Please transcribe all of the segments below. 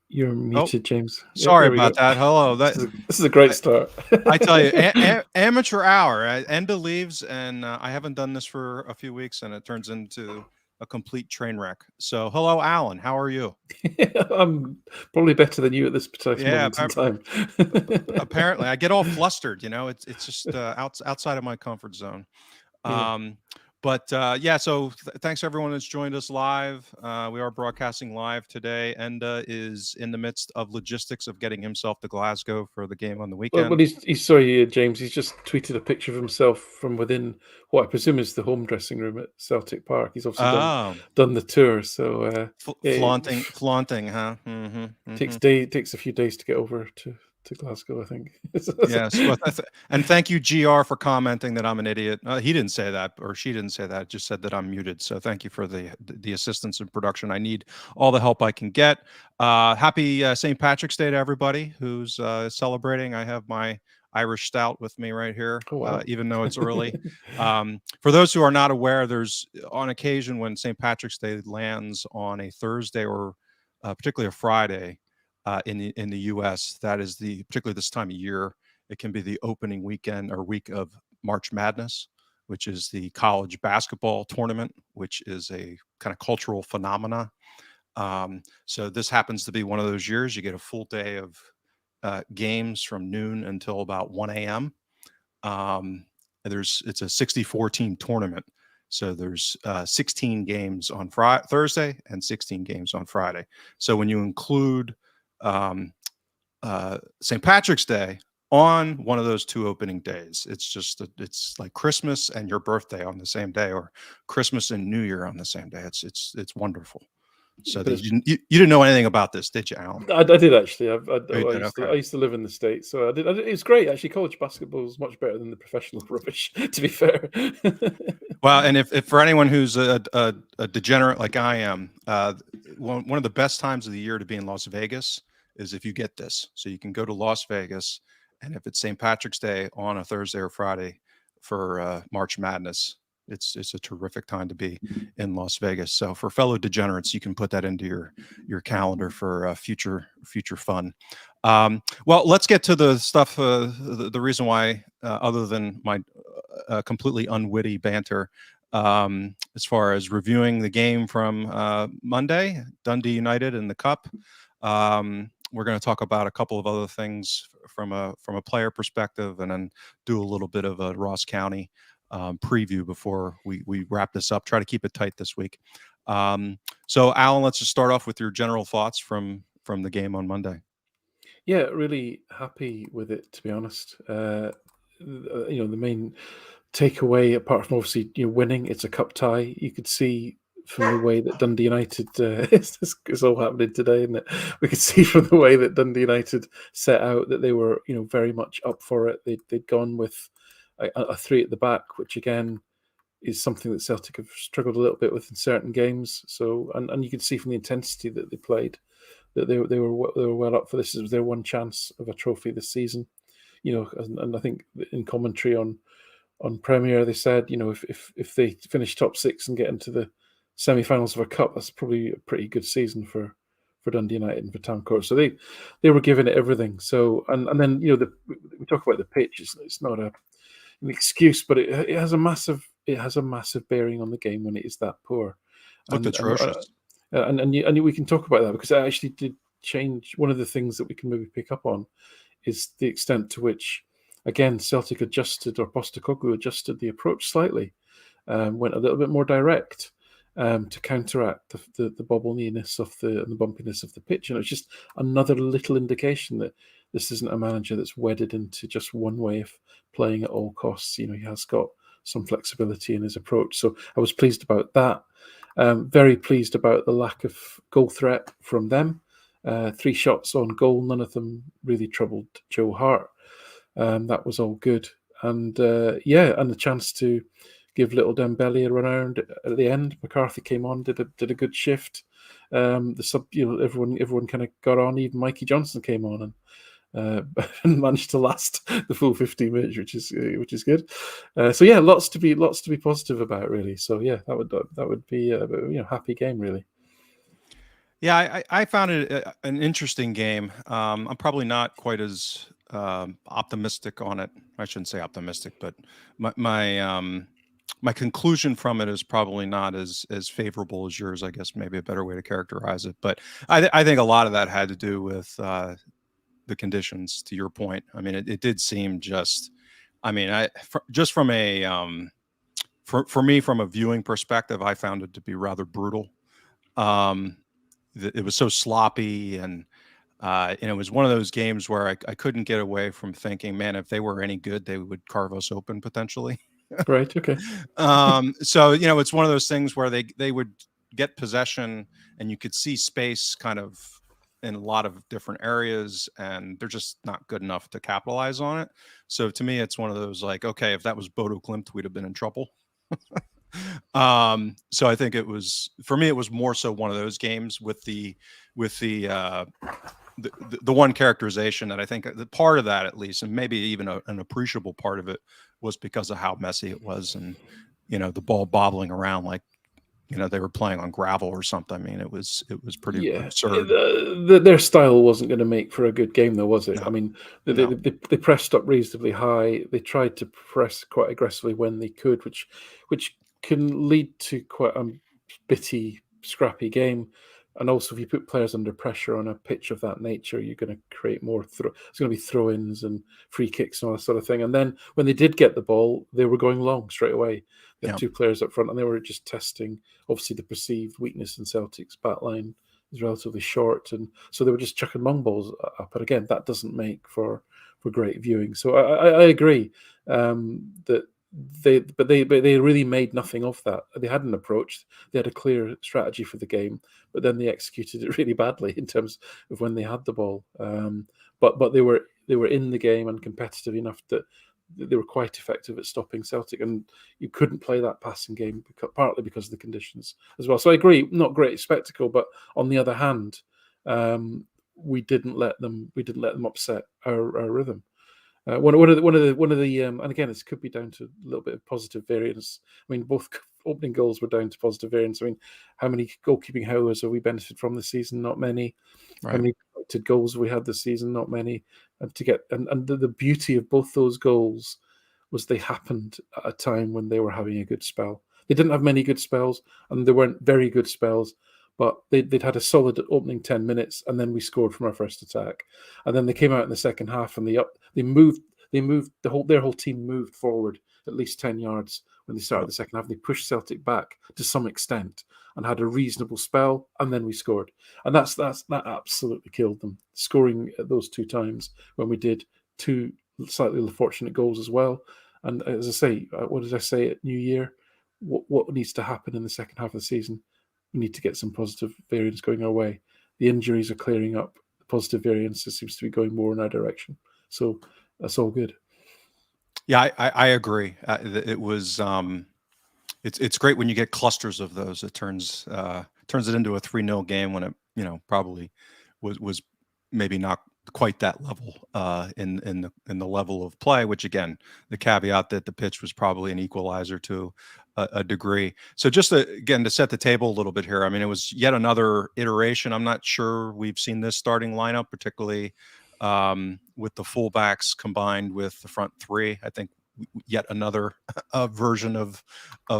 You're muted, James. Sorry there we about go. that. Hello. This is a great start. I tell you, amateur hour. Enda leaves, and I haven't done this for a few weeks, and it turns into a complete train wreck. So, hello, Alan. How are you? I'm probably better than you at this precise Yeah, moment in time. apparently, I get all flustered. It's just outside of my comfort zone. Yeah. But yeah, so thanks everyone that's joined us live. We are broadcasting live today. Enda is in the midst of logistics of getting himself to Glasgow for the game on the weekend. Well, he's sorry, James. He's just tweeted a picture of himself from within what I presume is the home dressing room at Celtic Park. He's obviously done the tour, so flaunting, huh? Takes a few days to get over to Glasgow, I think. Yes, well, and thank you, GR, for commenting that I'm an idiot. He didn't say that, or she didn't say that. It just said that I'm muted. So thank you for the assistance in production. I need all the help I can get. Happy St. Patrick's Day to everybody who's celebrating. I have my Irish stout with me right here, even though it's early. For those who are not aware, there's on occasion when St. Patrick's Day lands on a Thursday or particularly a Friday, in the U.S., that is particularly this time of year, it can be the opening weekend or week of March Madness, which is the college basketball tournament, which is a kind of cultural phenomena. So this happens to be one of those years. You get a full day of games from noon until about 1 a.m. It's a 64 team tournament. So there's 16 games on Thursday and 16 games on Friday. So when you include St. Patrick's Day on one of those two opening days, it's like Christmas and your birthday on the same day, or Christmas and New Year on the same day. It's wonderful. So you didn't know anything about this, did you, Alan? I did actually. I used to live in the States, so I did. It was great actually. College basketball was much better than the professional rubbish, to be fair. Well, and if for anyone who's a degenerate like I am, one of the best times of the year to be in Las Vegas is if you get this. So you can go to Las Vegas, and if it's St. Patrick's Day on a Thursday or Friday for March Madness, it's a terrific time to be in Las Vegas. So for fellow degenerates, you can put that into your calendar for future fun. Well, let's get to the stuff. The reason why, other than my completely unwitty banter, as far as reviewing the game from Monday, Dundee United in the Cup. We're going to talk about a couple of other things from a player perspective, and then do a little bit of a Ross County preview before we wrap this up. Try to keep it tight this week. So, Alan, let's just start off with your general thoughts from the game on Monday. Yeah, really happy with it, to be honest. The main takeaway, apart from obviously winning, it's a cup tie. You could see from the way that Dundee United it's all happening today, isn't it? We could see from the way that Dundee United set out that they were very much up for it. They'd gone with a three at the back, which again is something that Celtic have struggled a little bit with in certain games. So and you could see from the intensity that they played that they were well up for this. It was their one chance of a trophy this season. And I think in commentary on Premier, they said, if they finish top six and get into the semi-finals of a cup, that's probably a pretty good season for Dundee United and for Towncourt. So they were giving it everything. So and then we talk about the pitch. It's not an excuse, but it has a massive bearing on the game when it is that poor. Looked atrocious. And we can talk about that because it actually did change. One of the things that we can maybe pick up on is the extent to which, again, Celtic adjusted, or Postecoglou adjusted the approach slightly, went a little bit more direct to counteract the bobbliness and the bumpiness of the pitch. And it's just another little indication that this isn't a manager that's wedded into just one way of playing at all costs. He has got some flexibility in his approach. So I was pleased about that. Very pleased about the lack of goal threat from them. 3 shots on goal, none of them really troubled Joe Hart. That was all good. And and the chance to give little Dembele a run around at the end. McCarthy came on, did a good shift. Everyone kind of got on. Even Mikey Johnson came on and managed to last the full 15 minutes, which is good. Lots to be positive about, really. So yeah, that would be a happy game, really. Yeah, I found it an interesting game. I'm probably not quite as optimistic on it. I shouldn't say optimistic, but my my conclusion from it is probably not as favorable as yours. I guess maybe a better way to characterize it. But I think a lot of that had to do with the conditions. To your point, I mean, it did seem just. I mean, just from a for me from a viewing perspective, I found it to be rather brutal. Um, it was so sloppy and it was one of those games where I couldn't get away from thinking, man, if they were any good, they would carve us open potentially. Right. Okay. So it's one of those things where they would get possession and you could see space kind of in a lot of different areas and they're just not good enough to capitalize on it. So to me, it's one of those like, okay, if that was Bodo Klimt, we'd have been in trouble. So I think it was for me, it was more so one of those games with the one characterization that I think the part of that at least, and maybe even an appreciable part of it was because of how messy it was and the ball bobbling around like they were playing on gravel or something. I mean, it was pretty Yeah, absurd. their style wasn't going to make for a good game, though, was it? I No, mean, no, they pressed up reasonably high. They tried to press quite aggressively when they could, which can lead to quite a bitty, scrappy game. And also, if you put players under pressure on a pitch of that nature, you're going to create more. It's going to be throw-ins and free kicks and all that sort of thing. And then when they did get the ball, they were going long straight away. They had yeah, two players up front, and they were just testing, obviously, the perceived weakness in Celtic's back line is relatively short, and so they were just chucking long balls up. But again, that doesn't make for great viewing. So I agree that they really made nothing of that. They had an approach, they had a clear strategy for the game, but then they executed it really badly in terms of when they had the ball. But they were in the game and competitive enough that they were quite effective at stopping Celtic, and you couldn't play that passing game partly because of the conditions as well. So I agree, not great spectacle, but on the other hand, we didn't let them upset our rhythm. One of the and again, this could be down to a little bit of positive variance. I mean, both opening goals were down to positive variance. I mean, how many goalkeeping howlers have we benefited from this season? Not many. How right, many expected goals have we had this season? Not many. And the beauty of both those goals was they happened at a time when they were having a good spell. They didn't have many good spells, and they weren't very good spells, but they'd had a solid opening 10 minutes, and then we scored from our first attack, and then they came out in the second half and they moved their whole team moved forward at least 10 yards when they started yep, the second half. They pushed Celtic back to some extent and had a reasonable spell, and then we scored, and that absolutely killed them. Scoring at those two times when we did two slightly fortunate goals as well. And as I say, what did I say at New Year? What needs to happen in the second half of the season? We need to get some positive variance going our way. The injuries are clearing up. The positive variance seems to be going more in our direction. So that's all good. yeah, I agree. It was it's great when you get clusters of those. It turns it into a 3-0 game when it probably was maybe not quite that level in the level of play. Which again, the caveat that the pitch was probably an equalizer to a degree. So just again to set the table a little bit here. I mean, it was yet another iteration. I'm not sure we've seen this starting lineup, particularly with the fullbacks combined with the front three. I think yet another version of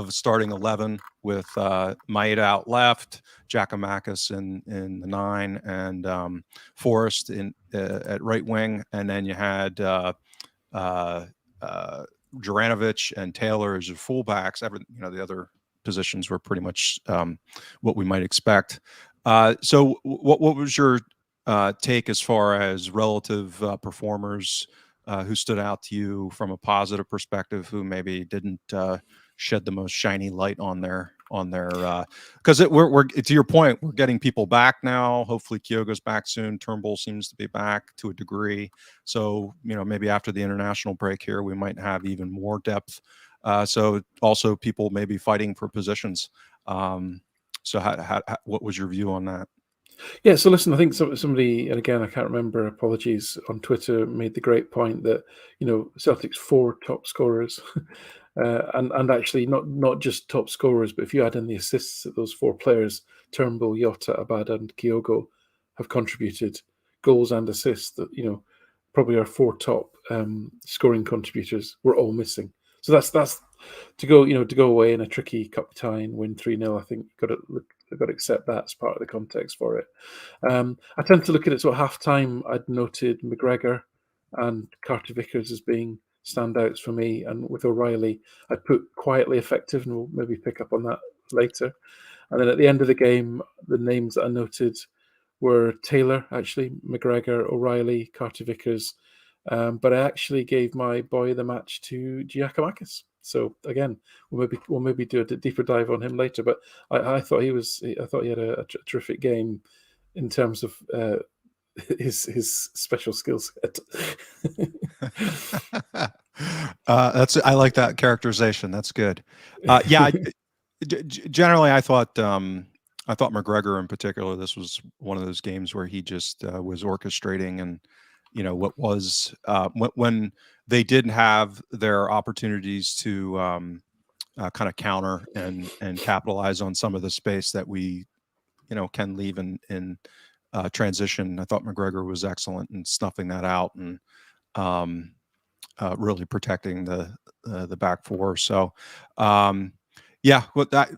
starting 11 with Maeda out left, Giakoumakis in the 9, and Forrest in at right wing, and then you had uh, Juranovic and Taylor as your fullbacks. The other positions were pretty much what we might expect. So, what was your take as far as relative performers who stood out to you from a positive perspective, who maybe didn't shed the most shiny light on their because we're to your point, we're getting people back now. Hopefully Kyogo's back soon. Turnbull seems to be back to a degree. So maybe after the international break here, we might have even more depth. So also people maybe fighting for positions. So what was your view on that? Yeah, so listen, I think somebody, and again, I can't remember, apologies, on Twitter made the great point that, Celtic's four top scorers, and actually not just top scorers, but if you add in the assists that those four players, Turnbull, Jota, Abada, and Kyogo, have contributed, goals and assists, that, probably our four top scoring contributors were all missing. So that's to go away in a tricky cup tie and win 3-0. I think you've got to accept that as part of the context for it. I tend to look at it, so at half time, I'd noted McGregor and Carter Vickers as being standouts for me. And with O'Reilly, I'd put quietly effective, and we'll maybe pick up on that later. And then at the end of the game, the names that I noted were Taylor, actually, McGregor, O'Reilly, Carter Vickers. But I actually gave my boy of the match to Giakoumakis. So again, we'll maybe do a deeper dive on him later. But I thought he had a terrific game in terms of his special skill set. I like that characterization. That's good. Yeah, generally, I thought McGregor in particular. This was one of those games where he just was orchestrating, and what was when they didn't have their opportunities to kind of counter and capitalize on some of the space that we can leave in transition. I thought McGregor was excellent in snuffing that out and really protecting the back four. So yeah, what that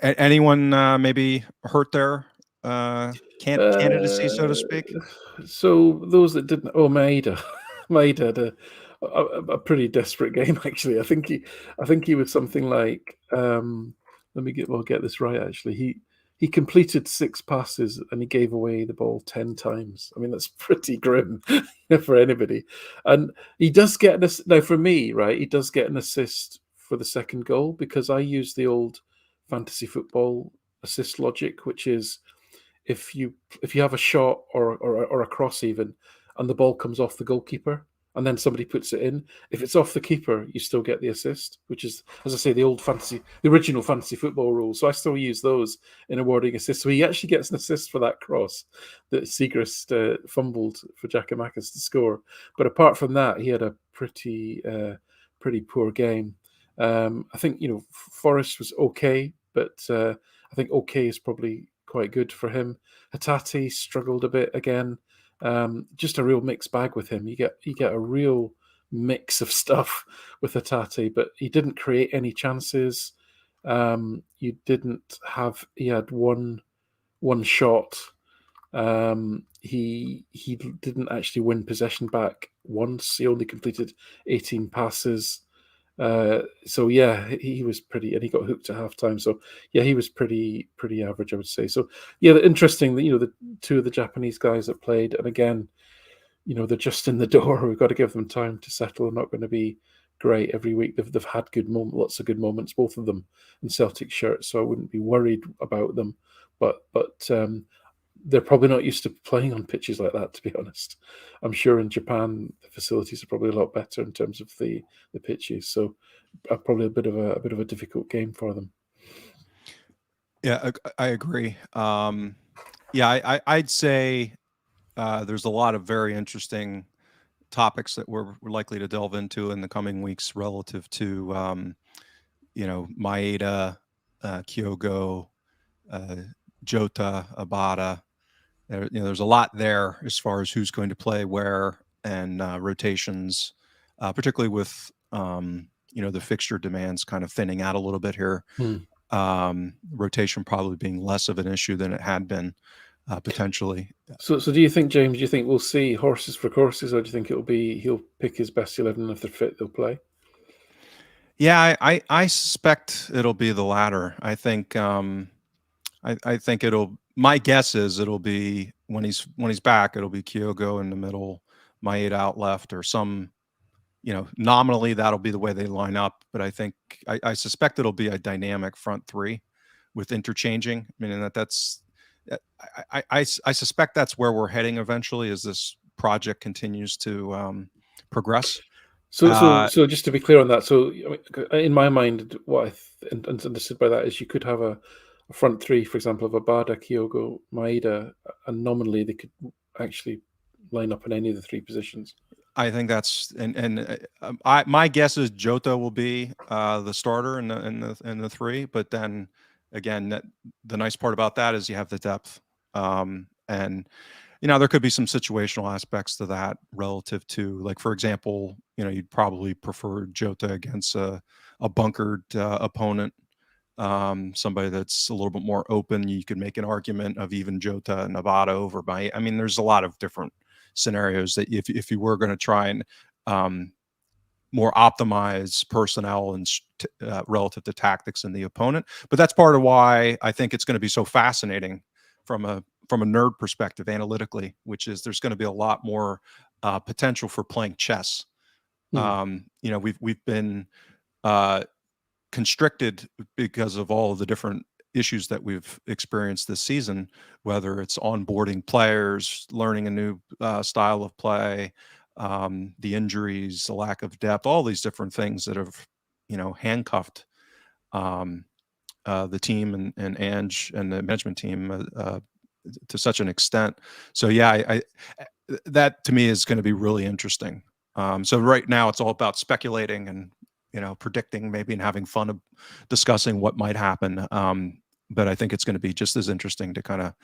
anyone maybe hurt their candidacy, so to speak? So those that didn't, Maeda, Maeda had a pretty desperate game actually. I think he was something like, we'll get this right actually. He completed 6 passes and he gave away the ball 10 times. I mean, that's pretty grim for anybody. And he does get now for me, right? He does get an assist for the second goal because I use the old fantasy football assist logic, which is if you have a shot or a cross even, and the ball comes off the goalkeeper, and then somebody puts it in, if it's off the keeper, you still get the assist, which is, as I say, the original fantasy football rules. So I still use those in awarding assists. So he actually gets an assist for that cross that Segrist fumbled for Giakoumakis to score. But apart from that, he had a pretty poor game. I think Forrest was okay, but I think okay is probably quite good for him. Hatate struggled a bit again. Just a real mixed bag with him. You get a real mix of stuff with Hatate, but he didn't create any chances. He had one shot. He didn't actually win possession back once. He only completed 18 passes. So yeah, he was pretty, and he got hooked at halftime. So yeah, he was pretty average, I would say. So yeah, interesting that the two of the Japanese guys that played, and again, they're just in the door. We've got to give them time to settle. They're not going to be great every week. They've had lots of good moments, both of them in Celtic shirts. So I wouldn't be worried about them. But they're probably not used to playing on pitches like that, to be honest. I'm sure in Japan the facilities are probably a lot better in terms of the pitches. So probably a bit of a difficult game for them. Yeah, I agree. Yeah, I'd say there's a lot of very interesting topics that we're likely to delve into in the coming weeks relative to Maeda, Kyogo, Jota, Abada. There's a lot there as far as who's going to play where and rotations, particularly with the fixture demands kind of thinning out a little bit here. Rotation probably being less of an issue than it had been potentially. So do you think, James? Do you think we'll see horses for courses, or do you think he'll pick his best 11, and if they're fit, they'll play? Yeah, I suspect it'll be the latter. I think I think my guess is it'll be when he's back, it'll be Kyogo in the middle, Maeda out left, or some, nominally that'll be the way they line up. But I think I suspect it'll be a dynamic front three with interchanging. I mean, that's I suspect that's where we're heading eventually as this project continues to progress. So just to be clear on that, so in my mind, what I understood by that is you could have a front three, for example, of Abada, Kyogo, Maeda, and nominally they could actually line up in any of the three positions. I think that's my guess is Jota will be the starter in the three, but then again, the nice part about that is you have the depth, and there could be some situational aspects to that relative to, like, for example, you'd probably prefer Jota against a bunkered opponent, somebody that's a little bit more open. You could make an argument of even Jota and Nevada over by. I mean, there's a lot of different scenarios that if you were going to try and more optimize personnel and relative to tactics in the opponent. But that's part of why I think it's going to be so fascinating from a nerd perspective analytically, which is there's going to be a lot more potential for playing chess. We've been constricted because of all of the different issues that we've experienced this season, whether it's onboarding players, learning a new style of play, the injuries, the lack of depth, all these different things that have, handcuffed the team and Ange and the management team to such an extent. So yeah, that to me is going to be really interesting. So right now it's all about speculating and predicting maybe and having fun of discussing what might happen. But I think it's going to be just as interesting to kind of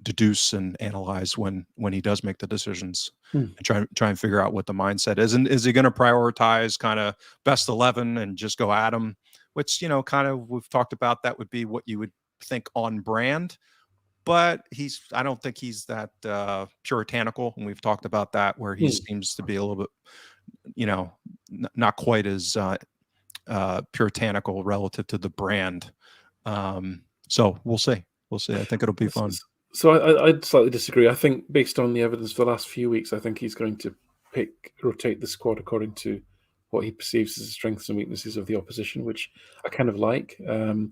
deduce and analyze when he does make the decisions and try and figure out what the mindset is. And is he going to prioritize kind of best 11 and just go at him, which, kind of we've talked about, that would be what you would think on brand. But I don't think he's that puritanical. And we've talked about that, where he seems to be a little bit, not quite as puritanical relative to the brand. So we'll see. We'll see. I think it'll be fun. So I'd slightly disagree. I think based on the evidence for the last few weeks, I think he's going to rotate the squad according to what he perceives as the strengths and weaknesses of the opposition, which I kind of like. That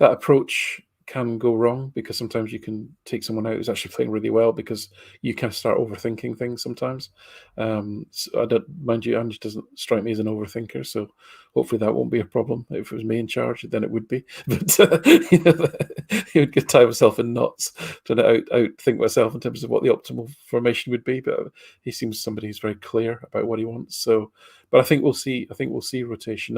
approach can go wrong because sometimes you can take someone out who's actually playing really well because you kind of start overthinking things sometimes. So I don't, mind you, Ange doesn't strike me as an overthinker, so hopefully that won't be a problem. If it was me in charge, then it would be. But he would get tie myself in knots trying to outthink myself in terms of what the optimal formation would be. But he seems somebody who's very clear about what he wants. So, but I think we'll see. I think we'll see rotation.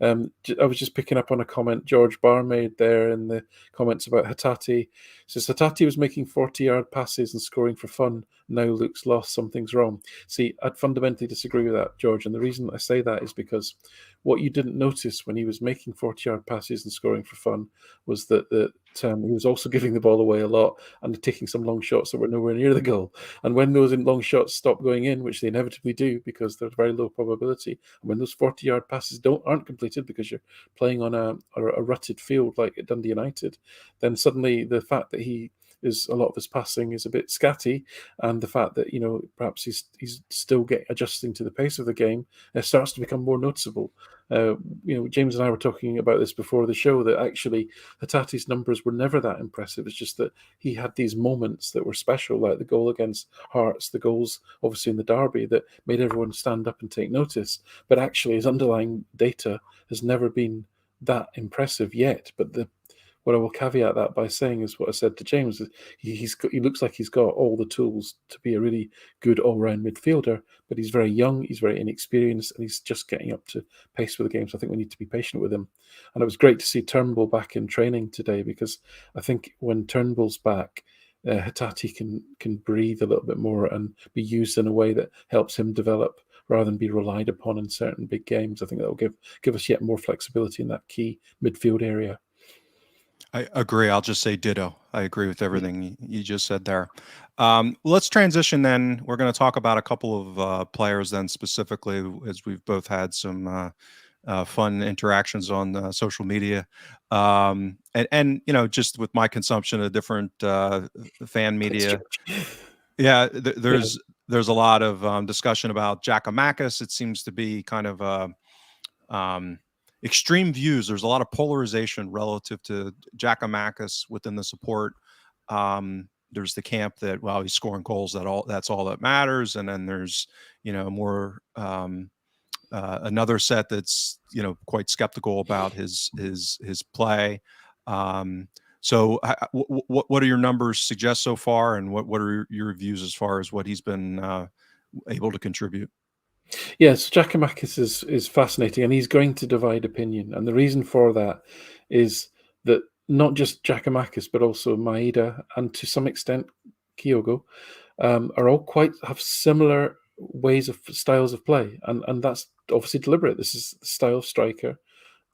And I was just picking up on a comment George Barr made there in the comments about Hatate. Says Hatate was making 40-yard passes and scoring for fun. Now looks lost. Something's wrong. See, I'd fundamentally disagree with that, George. And the reason I say that is because what you didn't notice when he was making 40-yard passes and scoring for fun was that he was also giving the ball away a lot and taking some long shots that were nowhere near the goal. And when those long shots stop going in, which they inevitably do because they're very low probability, and when those 40-yard passes aren't completed because you're playing on a rutted field like at Dundee United, then suddenly the fact that a lot of his passing is a bit scatty, and the fact that perhaps he's still adjusting to the pace of the game starts to become more noticeable. James and I were talking about this before the show, that actually Hatate's numbers were never that impressive. It's just that he had these moments that were special, like the goal against Hearts, the goals obviously in the derby, that made everyone stand up and take notice. But actually his underlying data has never been that impressive yet. But what I will caveat that by saying is what I said to James: is he looks like he's got all the tools to be a really good all-round midfielder, but he's very young, he's very inexperienced, and he's just getting up to pace with the game. So I think we need to be patient with him. And it was great to see Turnbull back in training today, because I think when Turnbull's back, Hatate can breathe a little bit more and be used in a way that helps him develop rather than be relied upon in certain big games. I think that will give us yet more flexibility in that key midfield area. I agree. I'll just say ditto. I agree with everything you just said there. Let's transition then. We're going to talk about a couple of players then specifically, as we've both had some fun interactions on social media. And just with my consumption of different fan media. Yeah, there's a lot of discussion about Giakoumakis. It seems to be kind of extreme views. There's a lot of polarization relative to Giakoumakis within the support. There's the camp that, well, he's scoring goals, that's all that matters. And then there's, more another set that's, quite skeptical about his play. So what are your numbers suggest so far, and what are your views as far as what he's been able to contribute? Yeah, so Giakoumakis is fascinating, and he's going to divide opinion. And the reason for that is that not just Giakoumakis, but also Maeda and to some extent Kyogo are all have similar ways of styles of play, and that's obviously deliberate. This is the style of striker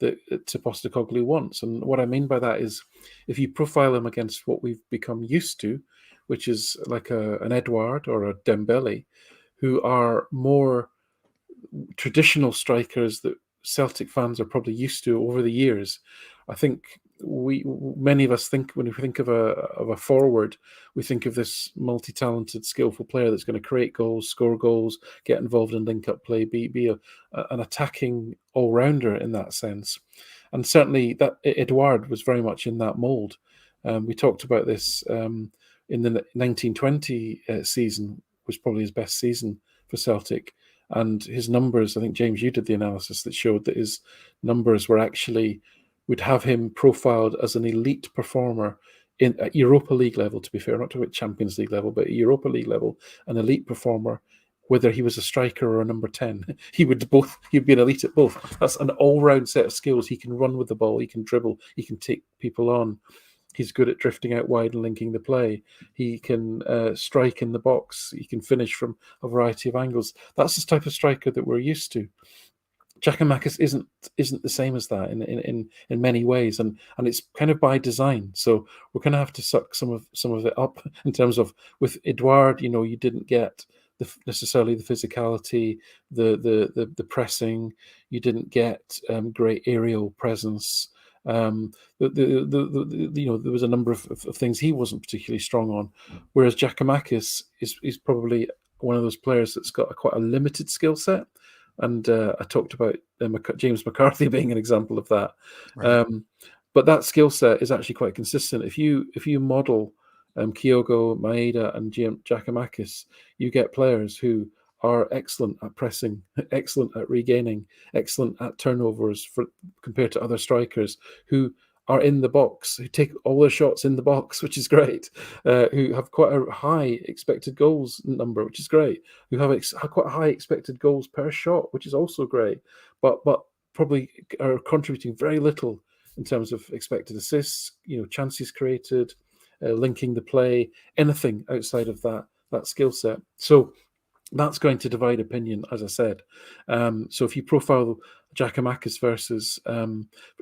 that Postecoglou wants, and what I mean by that is if you profile him against what we've become used to, which is like an Edouard or a Dembele, who are more traditional strikers that Celtic fans are probably used to over the years. I think many of us think when we think of a forward, we think of this multi-talented, skillful player that's going to create goals, score goals, get involved in link-up play, be an attacking all-rounder in that sense. And certainly that Edouard was very much in that mould. We talked about this in the 1920 season, was probably his best season for Celtic. And his numbers, I think, James, you did the analysis that showed that his numbers were actually, would have him profiled as an elite performer at Europa League level, to be fair, not to a Champions League level, but at Europa League level, an elite performer, whether he was a striker or a number 10. He'd be an elite at both. That's an all-round set of skills. He can run with the ball, he can dribble, he can take people on. He's good at drifting out wide and linking the play. He can strike in the box. He can finish from a variety of angles. That's the type of striker that we're used to. Giakoumakis isn't the same as that in many ways, and it's kind of by design. So we're going to have to suck some of it up in terms of with Edouard. You didn't get necessarily the physicality, the pressing. You didn't get great aerial presence. There was a number of things he wasn't particularly strong on, whereas Giakoumakis is probably one of those players that's got quite a limited skill set. And I talked about James McCarthy being an example of that. Right. But that skill set is actually quite consistent. If you model Kyogo, Maeda, and Giakoumakis, you get players who are excellent at pressing, excellent at regaining, excellent at turnovers compared to other strikers who are in the box, who take all their shots in the box, which is great, who have quite a high expected goals number, which is great, who have quite a high expected goals per shot, which is also great, but probably are contributing very little in terms of expected assists, chances created, linking the play, anything outside of that skill set. So that's going to divide opinion, as I said. So if you profile Giakoumakis versus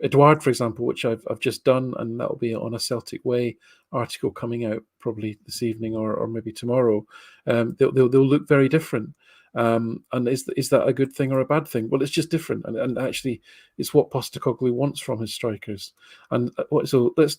Edouard, for example, which I've just done, and that'll be on a Celtic Way article coming out probably this evening or maybe tomorrow, they'll look very different. And is that a good thing or a bad thing? Well, it's just different, and actually, it's what Postecoglou wants from his strikers. And so let's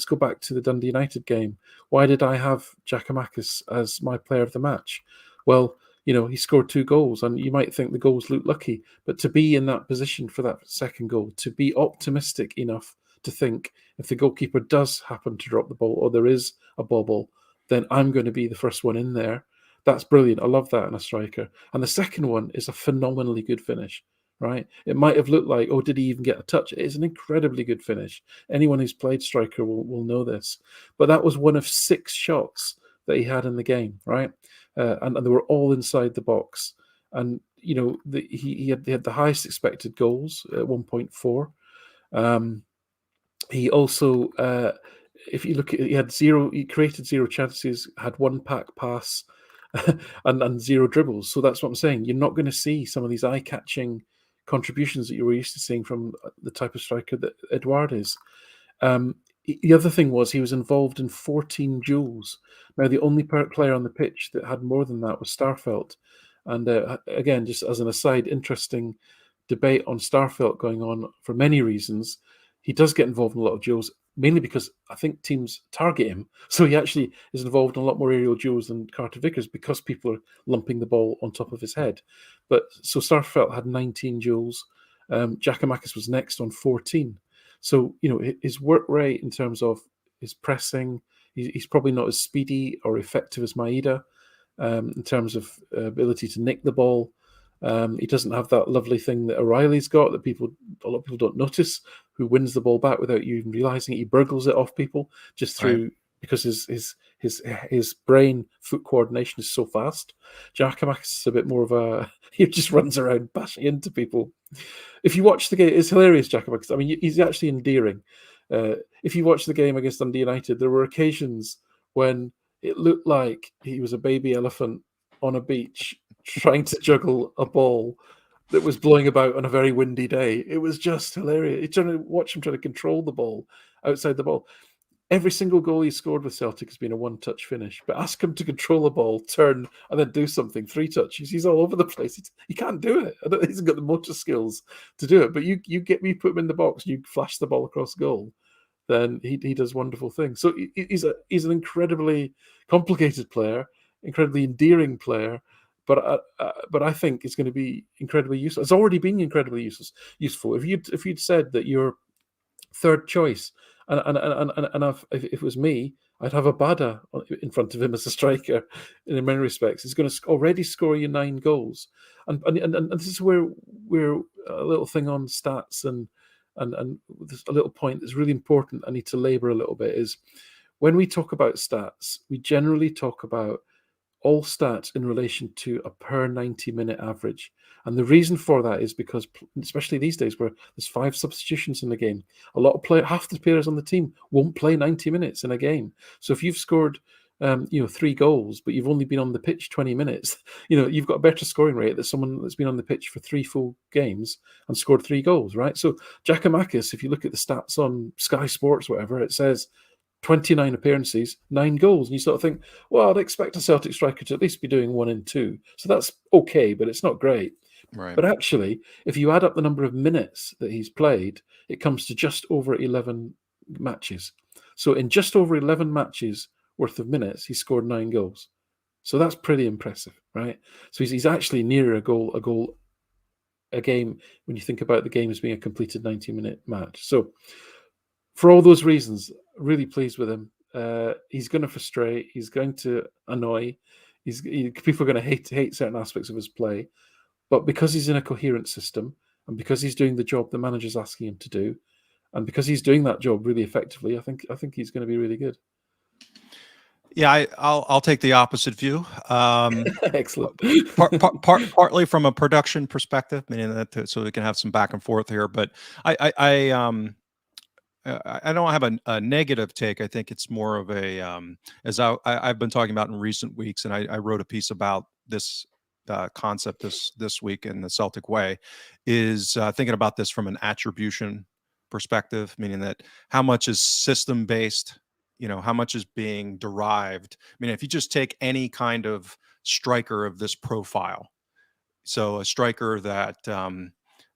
go back to the Dundee United game. Why did I have Giakoumakis as my player of the match? Well, he scored 2 goals, and you might think the goals look lucky, but to be in that position for that second goal, to be optimistic enough to think if the goalkeeper does happen to drop the ball or there is a bobble, then I'm going to be the first one in there. That's brilliant. I love that in a striker. And the second one is a phenomenally good finish, right? It might have looked like, oh, did he even get a touch? It is an incredibly good finish. Anyone who's played striker will know this. But that was one of 6 shots that he had in the game, right? And they were all inside the box. And, he had the highest expected goals at 1.4. He also, if you look at it, he created 0 chances, had 1 pack pass, and 0 dribbles. So that's what I'm saying. You're not going to see some of these eye-catching contributions that you were used to seeing from the type of striker that Edouard is. The other thing was he was involved in 14 duels. Now, the only player on the pitch that had more than that was Starfelt. And again, just as an aside, interesting debate on Starfelt going on for many reasons. He does get involved in a lot of duels, mainly because I think teams target him. So he actually is involved in a lot more aerial duels than Carter Vickers because people are lumping the ball on top of his head. But so Starfelt had 19 duels. Giakoumakis was next on 14. So, his work rate in terms of his pressing, he's probably not as speedy or effective as Maeda in terms of ability to nick the ball. He doesn't have that lovely thing that O'Reilly's got that a lot of people don't notice, who wins the ball back without you even realizing it. He burgles it off people just Right. through because his brain foot coordination is so fast. Giakoumakis is a bit more of a he just runs around bashing into people. If you watch the game, it's hilarious, Giakoumakis. I mean, he's actually endearing. If you watch the game against Dundee United, there were occasions when it looked like he was a baby elephant on a beach trying to juggle a ball that was blowing about on a very windy day. It was just hilarious. You're trying to watch him try to control the ball outside the ball. Every single goal he scored with Celtic has been a one-touch finish. But ask him to control a ball, turn, and then do something. 3 touches. He's all over the place. He can't do it. He hasn't got the motor skills to do it. But you put him in the box, you flash the ball across goal, then he does wonderful things. So he's an incredibly complicated player, incredibly endearing player. But I think it's going to be incredibly useful. It's already been incredibly useful. If you'd said that your third choice, if it was me, I'd have a Bada in front of him as a striker. In many respects, he's going to already score you 9 goals, and this is where we're a little thing on stats and there's a little point that's really important. I need to labour a little bit is when we talk about stats, we generally talk about all stats in relation to a per 90-minute average. And the reason for that is because, especially these days where there's 5 substitutions in the game, half the players on the team won't play 90 minutes in a game. So if you've scored 3 goals, but you've only been on the pitch 20 minutes, you've got a better scoring rate than someone that's been on the pitch for 3 full games and scored 3 goals, right? So Giakoumakis, if you look at the stats on Sky Sports, whatever, it says 29 appearances, 9 goals. And you sort of think, well, I'd expect a Celtic striker to at least be doing 1 and 2. So that's okay, but it's not great. Right. But actually, if you add up the number of minutes that he's played, it comes to just over 11 matches. So in just over 11 matches worth of minutes, he scored 9 goals. So that's pretty impressive, right? So he's actually nearer a game when you think about the game as being a completed 90-minute match. So for all those reasons, really pleased with him. He's going to frustrate. He's going to annoy. People are going to hate certain aspects of his play. But because he's in a coherent system and because he's doing the job the manager's asking him to do, and because he's doing that job really effectively, I think he's going to be really good. Yeah, I'll take the opposite view. Excellent. Partly from a production perspective, meaning that so we can have some back and forth here. But I don't have a negative take. I think it's more of a as I've been talking about in recent weeks, and I wrote a piece about this concept this week in the Celtic way, is thinking about this from an attribution perspective, meaning that how much is system based, how much is being derived. I mean, if you just take any kind of striker of this profile, so a striker that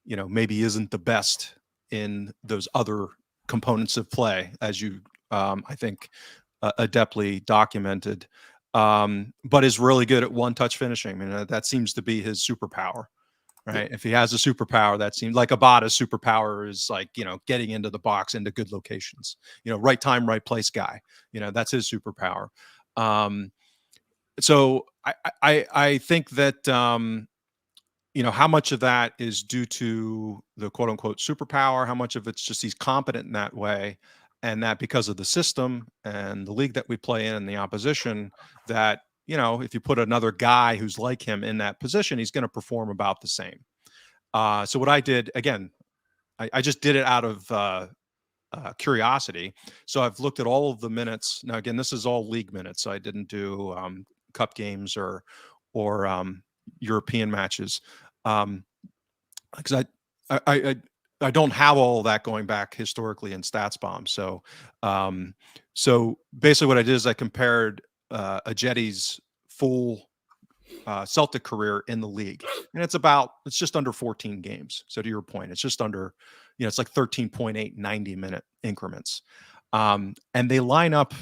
maybe isn't the best in those other components of play, as you I think adeptly documented, but is really good at one-touch finishing. I mean, that seems to be his superpower, right? If he has a superpower, that seems like Abada's superpower is like, getting into the box, into good locations, right time, right place guy, that's his superpower. So I think that, how much of that is due to the quote unquote superpower, how much of it's just he's competent in that way, and that because of the system and the league that we play in and the opposition, that, if you put another guy who's like him in that position, he's going to perform about the same. So what I did, again, I just did it out of curiosity. So I've looked at all of the minutes. Now, again, this is all league minutes. So I didn't do cup games or European matches, because I don't have all that going back historically in StatsBomb. So basically what I did is I compared Ajetti's full Celtic career in the league, and it's just under 14 games. So to your point, it's just under, it's like 13.8 90-minute increments, and they line up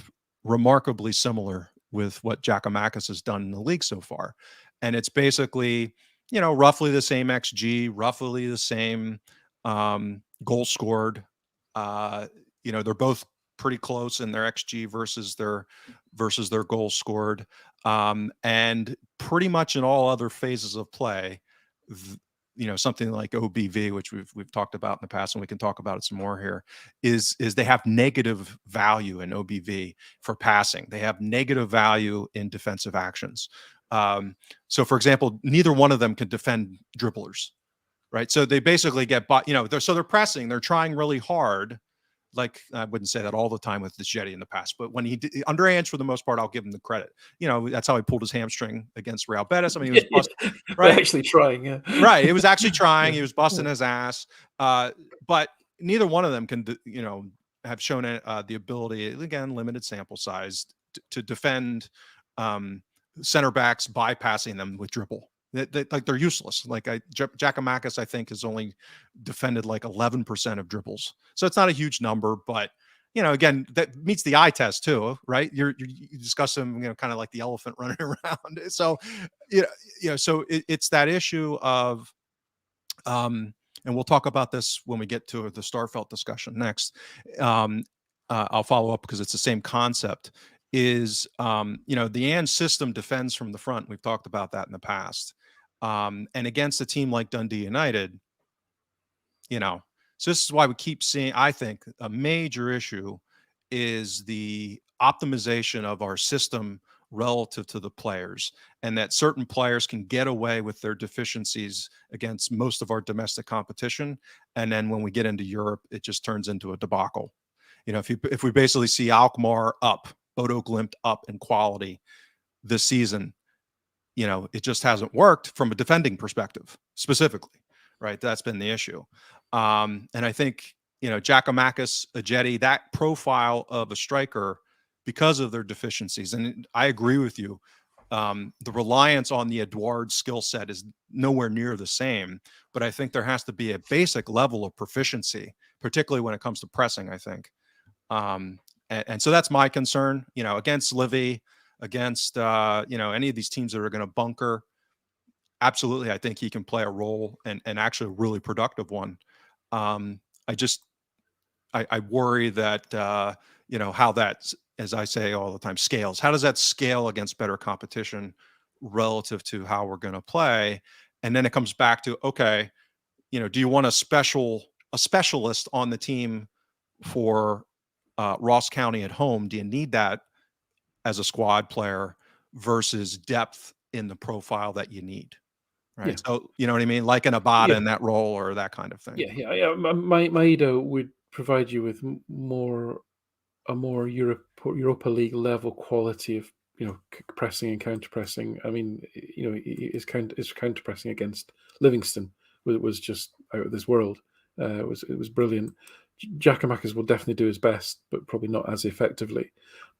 remarkably similar with what Giakoumakis has done in the league so far. And it's basically, roughly the same XG, roughly the same goal scored. They're both pretty close in their XG versus their goals scored. And pretty much in all other phases of play, something like OBV, which we've talked about in the past, and we can talk about it some more here, is they have negative value in OBV for passing. They have negative value in defensive actions. So, for example, neither one of them can defend dribblers, right? So they basically get, they're pressing, they're trying really hard. Like, I wouldn't say that all the time with this Jetty in the past, but when he did, under Ange, for the most part, I'll give him the credit. That's how he pulled his hamstring against Real Betis. I mean, he was busted, right? Actually trying, yeah. Right. It was actually trying. He was busting his ass. But neither one of them can, have shown the ability, again, limited sample size, to defend center backs bypassing them with dribble. Like, they're useless. Like, Giakoumakis, I think, has only defended like 11% of dribbles. So it's not a huge number, but again, that meets the eye test too, right? You discuss them, kind of like the elephant running around. So, so it's that issue of, and we'll talk about this when we get to the Starfelt discussion next. I'll follow up because it's the same concept. Is the AND system defends from the front. We've talked about that in the past. And against a team like Dundee United, so this is why we keep seeing, I think, a major issue is the optimization of our system relative to the players, and that certain players can get away with their deficiencies against most of our domestic competition. And then when we get into Europe, it just turns into a debacle. If we basically see Alkmaar up, Bodo Glimt up in quality this season, it just hasn't worked from a defending perspective specifically, right? That's been the issue. And I think, Giakoumakis, Ajeti, that profile of a striker, because of their deficiencies, and I agree with you, the reliance on the Edouard skill set is nowhere near the same, but I think there has to be a basic level of proficiency, particularly when it comes to pressing, I think. And so that's my concern, against Livy, against, any of these teams that are going to bunker. Absolutely, I think he can play a role, and actually a really productive one. I worry that, how that, as I say all the time, scales. How does that scale against better competition relative to how we're going to play? And then it comes back to, okay, do you want a specialist on the team for Ross County at home? Do you need that as a squad player versus depth in the profile that you need? Right. Yeah. So, you know what I mean? Like an Abada in that role, or that kind of thing. Yeah. Maida would provide you with a more Europa League level quality of pressing and counter pressing. I mean, his counter pressing against Livingston was just out of this world. It was brilliant. Giakoumakis will definitely do his best, but probably not as effectively.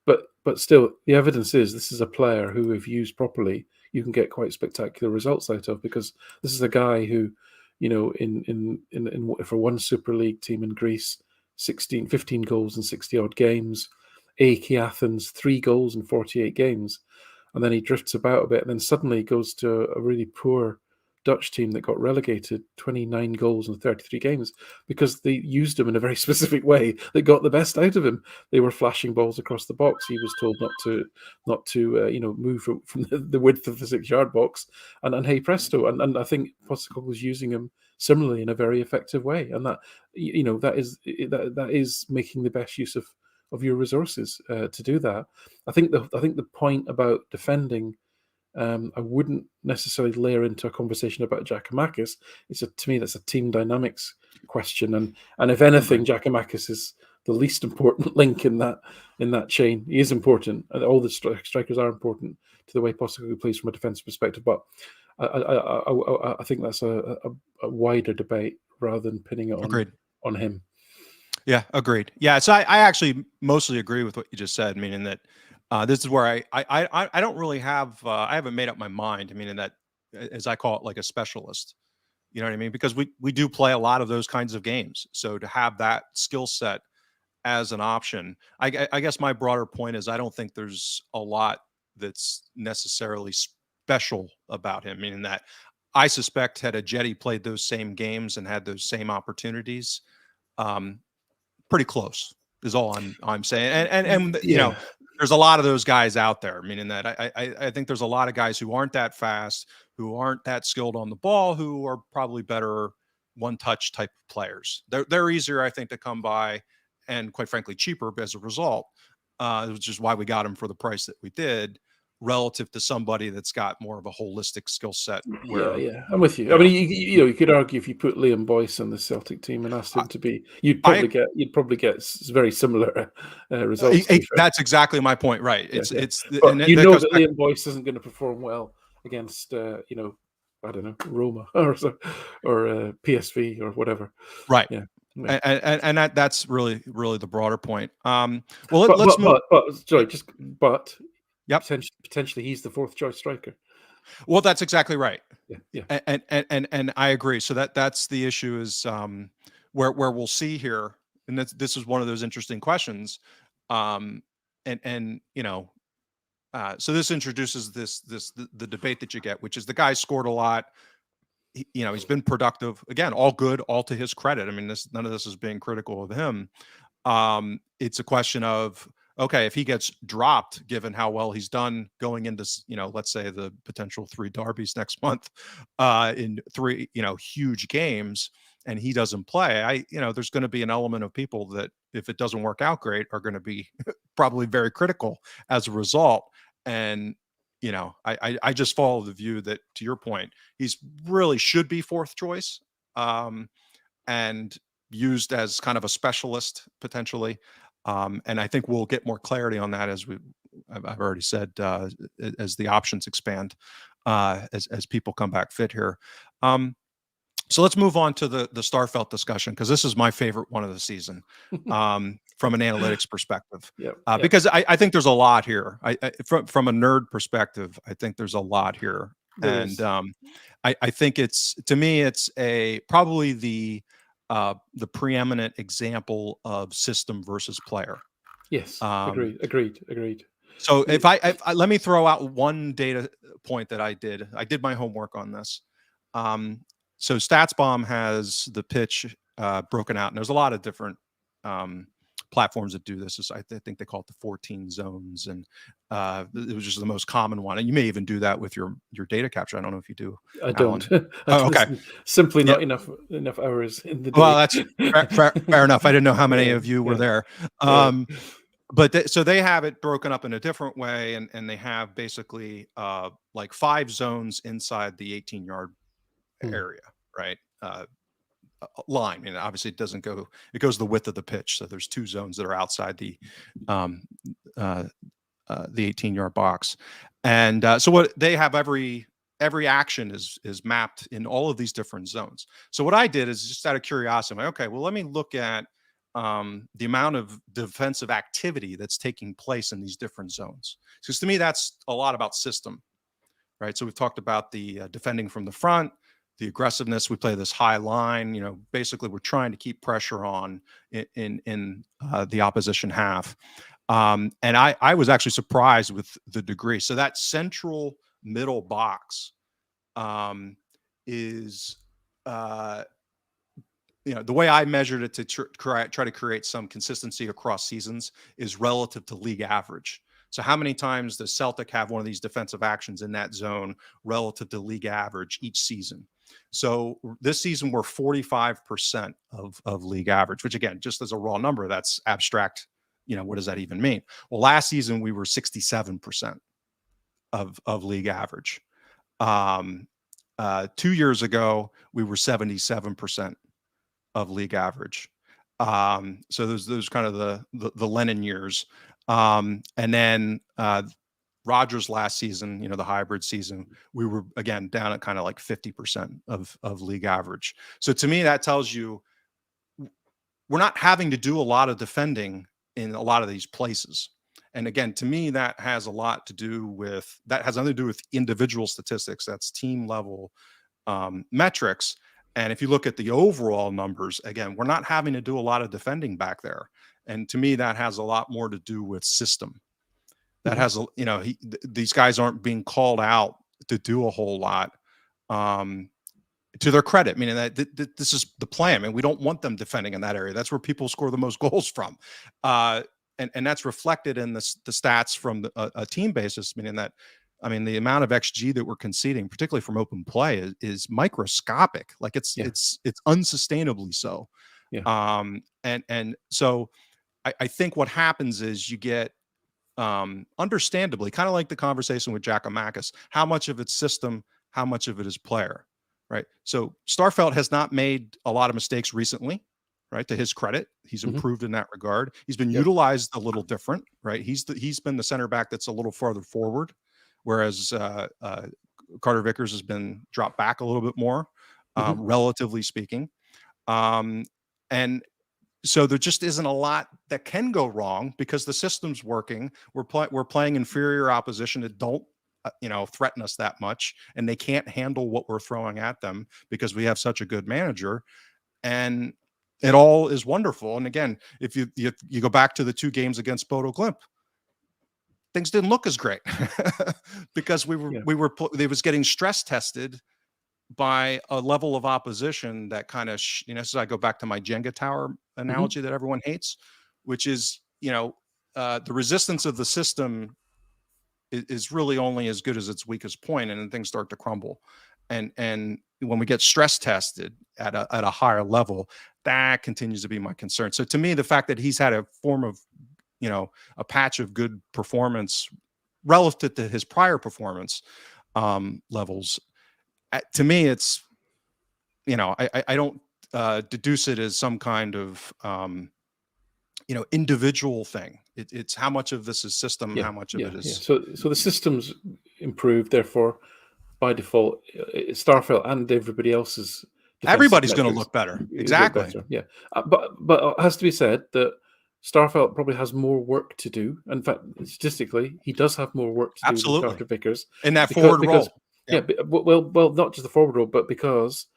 But still, the evidence is this is a player who, if used properly, you can get quite spectacular results out of, because this is a guy who, for one Super League team in Greece, 15 goals in 60 odd games. AEK Athens, 3 goals in 48 games. And then he drifts about a bit, and then suddenly goes to a really poor Dutch team that got relegated, 29 goals in 33 games, because they used him in a very specific way that got the best out of him. They were flashing balls across the box. He was told not to move from the width of the 6-yard box, and hey presto, and I think Postecoglou was using him similarly in a very effective way, and that is making the best use of your resources to do that. I think the point about defending, I wouldn't necessarily layer into a conversation about Giakoumakis. To me, that's a team dynamics question, and if anything, Giakoumakis is the least important link in that chain. He is important, and all the strikers are important to the way Postecoglou plays from a defensive perspective. But I think that's a wider debate rather than pinning it on him. Yeah, agreed. Yeah, so I actually mostly agree with what you just said, meaning that this is where I don't really have I haven't made up my mind. I mean, in that, as I call it, like a specialist. You know what I mean? Because we do play a lot of those kinds of games. So to have that skill set as an option, I guess my broader point is I don't think there's a lot that's necessarily special about him. Meaning that I suspect had Ajeti played those same games and had those same opportunities, pretty close is all I'm saying. And there's a lot of those guys out there, meaning that I think there's a lot of guys who aren't that fast, who aren't that skilled on the ball, who are probably better one-touch type of players. They're easier, I think, to come by, and quite frankly, cheaper as a result, which is why we got them for the price that we did, relative to somebody that's got more of a holistic skill set. Where, Yeah, I'm with you. I mean, you could argue if you put Liam Boyce on the Celtic team and asked him to be, you'd probably get very similar results. That's exactly my point, right? It's but and you that know goes that back. Liam Boyce isn't going to perform well against I don't know, Roma or PSV or whatever. Right. Yeah. And that's really the broader point. Well, let's move. Yep. Potentially he's the fourth choice striker. Well, that's exactly right. Yeah. And I agree. So that's the issue is where we'll see here, and this is one of those interesting questions. So this introduces the debate that you get, which is the guy scored a lot. He's been productive, again, all good, all to his credit. I mean, none of this is being critical of him. It's a question of, okay, if he gets dropped, given how well he's done going into, let's say the potential 3 derbies next month, in 3, huge games, and he doesn't play, there's going to be an element of people that, if it doesn't work out great, are going to be probably very critical as a result. And I just follow the view that, to your point, he's really should be fourth choice, and used as kind of a specialist potentially. And I think we'll get more clarity on that I've already said, as the options expand, as people come back fit here. So let's move on to the Starfelt discussion, because this is my favorite one of the season, from an analytics perspective. Because I think there's a lot here. From a nerd perspective, I think there's a lot here, I think to me it's probably the preeminent example of system versus player. Yes, agreed. So if I let me throw out one data point that I did my homework on this. So StatsBomb has the pitch broken out, and there's a lot of different platforms that do this. I think they call it the 14 zones, and it was just the most common one. And you may even do that with your data capture. I don't know if you do. I don't. Okay. Simply not enough hours in the day. Well, that's fair enough. I didn't know how many of you were there. But so they have it broken up in a different way, and they have basically like 5 zones inside the 18-yard area, right? Line, and obviously it goes the width of the pitch. So there's 2 zones that are outside the 18-yard box, and so what they have, every action is mapped in all of these different zones. So what I did is, just out of curiosity, I'm like, okay, well, let me look at the amount of defensive activity that's taking place in these different zones, because to me that's a lot about system, right? So we've talked about the defending from the front, the aggressiveness. We play this high line. Basically we're trying to keep pressure on in the opposition half. And I was actually surprised with the degree. So that central middle box is the way I measured it to try to create some consistency across seasons is relative to league average. So how many times does Celtic have one of these defensive actions in that zone relative to league average each season? So this season we're 45% of league average, which, again, just as a raw number, that's abstract. What does that even mean? Well, last season we were 67% of league average. 2 years ago we were 77% of league average. So those kind of the Lennon years. And then Rodgers last season, the hybrid season, we were again down at kind of like 50% of league average. So to me, that tells you we're not having to do a lot of defending in a lot of these places. And again, to me, that has nothing to do with individual statistics. That's team level metrics. And if you look at the overall numbers, again, we're not having to do a lot of defending back there. And to me, that has a lot more to do with system. That has, these guys aren't being called out to do a whole lot, to their credit, meaning that this is the plan. I mean, we don't want them defending in that area. That's where people score the most goals from. and that's reflected in the stats from a team basis, meaning that, I mean, the amount of XG that we're conceding, particularly from open play, is microscopic. Like it's unsustainably so. Yeah. And so I think what happens is you get, understandably, kind of like the conversation with Giakoumakis, how much of it's system, how much of it is player, right? So Starfelt has not made a lot of mistakes recently, right? To his credit, he's improved in that regard. He's been utilized a little different, right? He's been the center back that's a little farther forward, whereas Carter Vickers has been dropped back a little bit more, relatively speaking. And so there just isn't a lot that can go wrong because the system's working. We're playing inferior opposition that don't threaten us that much, and they can't handle what we're throwing at them because we have such a good manager, and it all is wonderful. And again, if you go back to the 2 games against Bodo Glimt, things didn't look as great because they was getting stress tested by a level of opposition that kind of, as I go back to my Jenga tower analogy that everyone hates, which is, the resistance of the system is really only as good as its weakest point, and then things start to crumble. And when we get stress tested at a higher level, that continues to be my concern. So to me, the fact that he's had a form of, a patch of good performance relative to his prior performance levels, to me, it's, I don't deduce it as some kind of, individual thing. It's how much of this is system, how much of it is. So the system's improved, therefore, by default, Starfelt and everybody else's. Everybody's going to look better. Exactly. Better. Yeah. But it has to be said that Starfelt probably has more work to do. In fact, statistically, he does have more work to do than Carter Vickers in that forward role. Yeah. Well, not just the forward role, but because,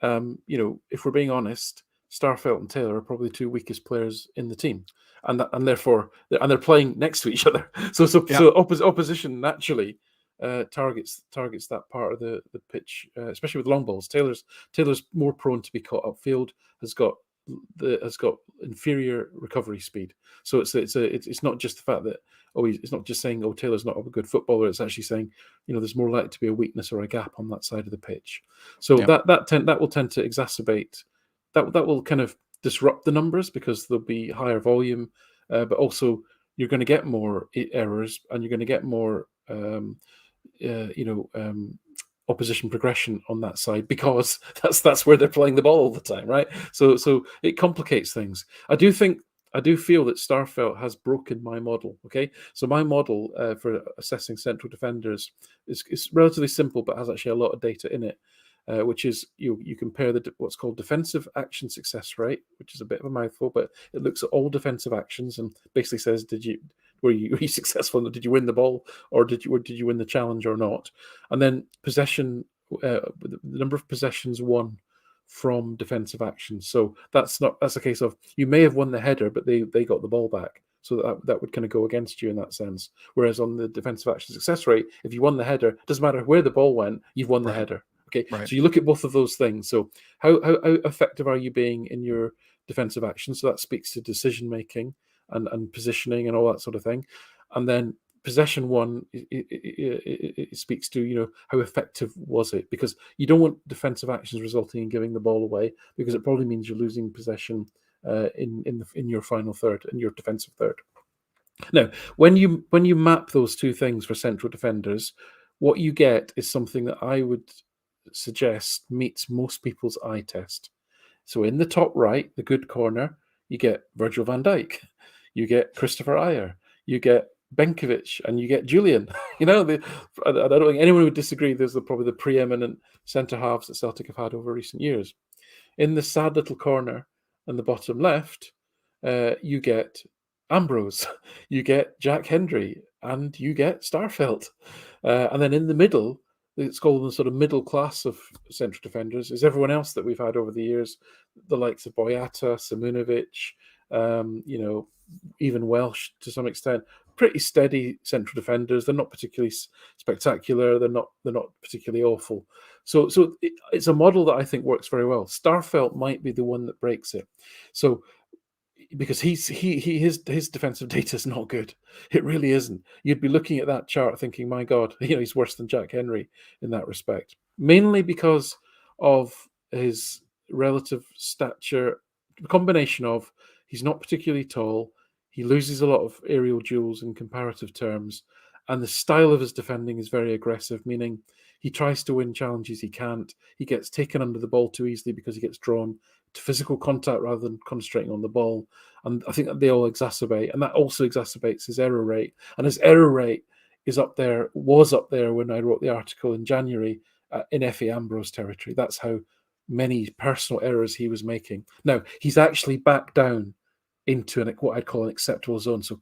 if we're being honest, Starfelt and Taylor are probably the 2 weakest players in the team, and therefore they're playing next to each other. So opposition naturally targets that part of the pitch, especially with long balls. Taylor's more prone to be caught upfield. Has got inferior recovery speed. So it's not just the fact that it's not just saying Taylor's not a good footballer. It's actually saying there's more likely to be a weakness or a gap on that side of the pitch. So that will tend to exacerbate. That will kind of disrupt the numbers because there'll be higher volume, but also you're going to get more errors and you're going to get more opposition progression on that side because that's where they're playing the ball all the time, right? So it complicates things. I do feel that Starfelt has broken my model. Okay, so my model for assessing central defenders is relatively simple, but has actually a lot of data in it. Which is you compare what's called defensive action success rate, which is a bit of a mouthful, but it looks at all defensive actions and basically says, were you successful? Did you win the ball, or did you win the challenge or not? And then possession, the number of possessions won from defensive actions. So that's a case of you may have won the header, but they got the ball back. So that would kind of go against you in that sense. Whereas on the defensive action success rate, if you won the header, doesn't matter where the ball went, you've won the header. Okay, so you look at both of those things. So how effective are you being in your defensive action? So that speaks to decision making and positioning and all that sort of thing. And then possession one, it speaks to how effective was it, because you don't want defensive actions resulting in giving the ball away, because it probably means you're losing possession in your final third, in your defensive third. Now, when you map those two things for central defenders, what you get is something that I would suggest meets most people's eye test. So in the top right, the good corner, you get Virgil van Dijk, you get Christopher Ajer, you get Benkovic, and you get Julian. I don't think anyone would disagree. Those are probably the preeminent centre halves that Celtic have had over recent years. In the sad little corner on the bottom left, you get Ambrose, you get Jack Hendry, and you get Starfelt. And then in the middle, it's called the sort of middle class of central defenders, is everyone else that we've had over the years, the likes of Boyata, Simunovic, even Welsh to some extent. Pretty steady central defenders. They're not particularly spectacular. They're not particularly awful. So it's a model that I think works very well. Starfelt might be the one that breaks it. So because his defensive data is not good. It really isn't. You'd be looking at that chart thinking, my God, he's worse than Jack Henry in that respect. Mainly because of his relative stature, a combination of he's not particularly tall, he loses a lot of aerial duels in comparative terms, and the style of his defending is very aggressive, meaning he tries to win challenges he can't. He gets taken under the ball too easily because he gets drawn to physical contact rather than concentrating on the ball. And I think that they all exacerbate, and that also exacerbates his error rate. And his error rate was up there when I wrote the article in January in Effie Ambrose territory. That's how many personal errors he was making. Now, he's actually back down into what I'd call an acceptable zone. So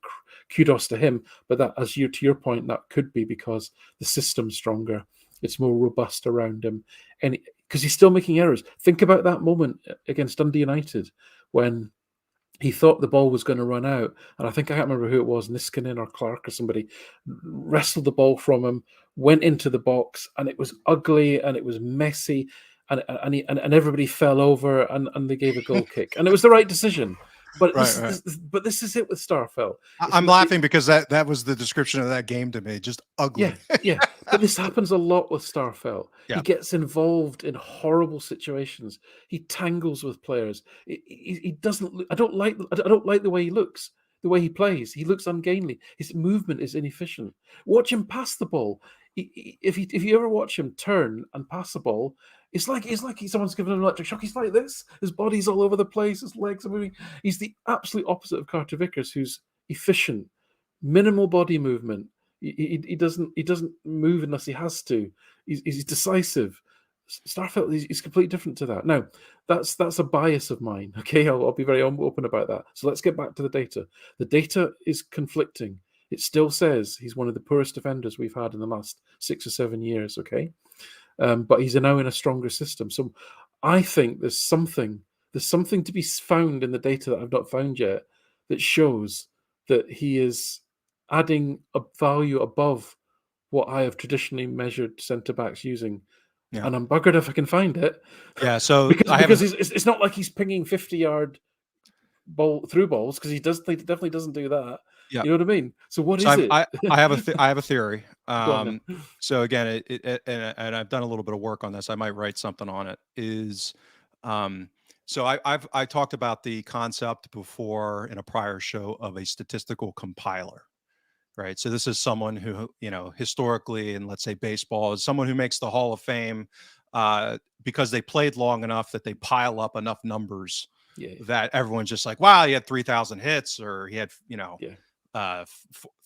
kudos to him. But that, to your point, that could be because the system's stronger. It's more robust around him. And because he's still making errors. Think about that moment against Dundee United when he thought the ball was going to run out. And I can't remember who it was, Niskanen or Clark or somebody, wrestled the ball from him, went into the box, and it was ugly and it was messy. And everybody fell over and they gave a goal kick. And it was the right decision. But this is it with Starfelt. I'm laughing because that was the description of that game to me. Just ugly. Yeah. But this happens a lot with Starfelt. Yeah. He gets involved in horrible situations. He tangles with players. He doesn't. I don't like the way he looks. The way he plays. He looks ungainly. His movement is inefficient. Watch him pass the ball. If you ever watch him turn and pass the ball, it's like someone's giving him an electric shock. He's like this. His body's all over the place. His legs are moving. He's the absolute opposite of Carter Vickers, who's efficient, minimal body movement. He doesn't move unless he has to. He's decisive. Starfelt is completely different to that. Now, that's a bias of mine. Okay, I'll be very open about that. So let's get back to the data. The data is conflicting. It still says he's one of the poorest defenders we've had in the last 6 or 7 years. Okay. But he's now in a stronger system. So I think there's something to be found in the data that I've not found yet that shows that he is adding a value above what I have traditionally measured centre backs using. Yeah. And I'm buggered if I can find it. Yeah, so because it's not like he's pinging 50-yard through balls, because he definitely doesn't do that. Yeah. You know what I mean? So what is it? I have a theory. So again, and I've done a little bit of work on this. I might write something on it. So I talked about the concept before in a prior show of a statistical compiler, right? So this is someone who, historically, in let's say baseball, is someone who makes the Hall of Fame because they played long enough that they pile up enough numbers that everyone's just like, wow, he had 3,000 hits, or he had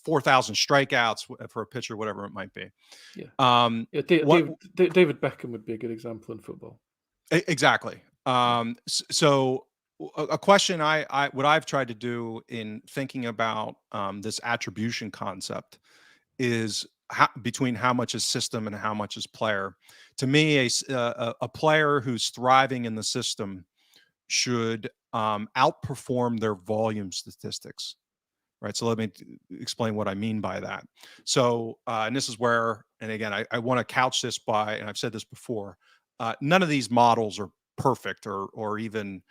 4,000 strikeouts for a pitcher, whatever it might be. David Beckham would be a good example in football. Exactly. So a question what I've tried to do in thinking about this attribution concept is between how much is system and how much is player. To me, a player who's thriving in the system should outperform their volume statistics. Right. So let me explain what I mean by that. So, and this is where, and again, I want to couch this by, and I've said this before, none of these models are perfect or even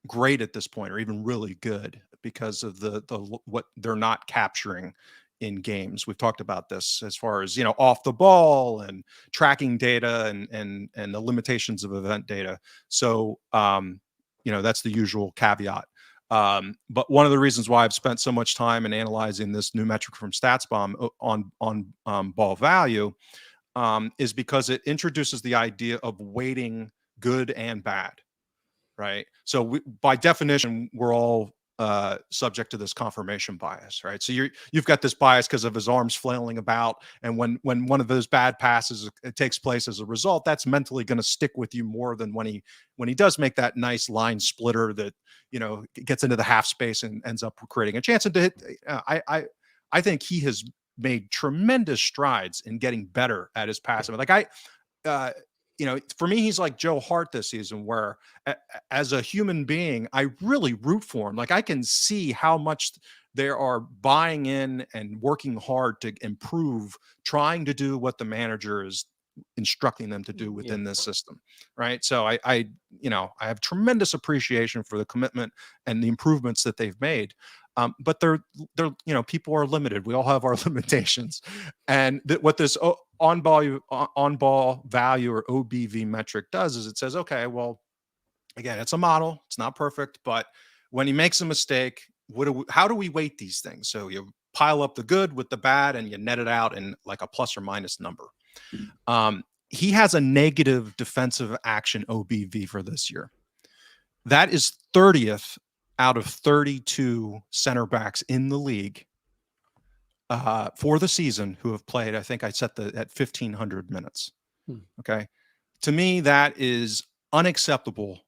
great at this point, or even really good, because of the what they're not capturing in games. We've talked about this as far as, off the ball and tracking data and the limitations of event data. So, that's the usual caveat. But one of the reasons why I've spent so much time in analyzing this new metric from StatsBomb on ball value is because it introduces the idea of weighting good and bad, right? So by definition, we're all subject to this confirmation bias, right? So you've got this bias because of his arms flailing about, and when one of those bad passes takes place as a result, that's mentally going to stick with you more than when he does make that nice line splitter that gets into the half space and ends up creating a chance. And I think he has made tremendous strides in getting better at his passing. Like for me, he's like Joe Hart this season, where as a human being, I really root for him. Like, I can see how much they are buying in and working hard to improve, trying to do what the manager is instructing them to do within this system, right? So I have tremendous appreciation for the commitment and the improvements that they've made. But they're people are limited. We all have our limitations, and what this on ball value or OBV metric does is it says, okay, well, again, it's a model, it's not perfect, but when he makes a mistake, how do we weight these things? So you pile up the good with the bad, and you net it out in like a plus or minus number. He has a negative defensive action OBV for this year. That is 30th out of 32 center backs in the league for the season who have played. I think I set at 1,500 minutes. Okay. To me, that is unacceptable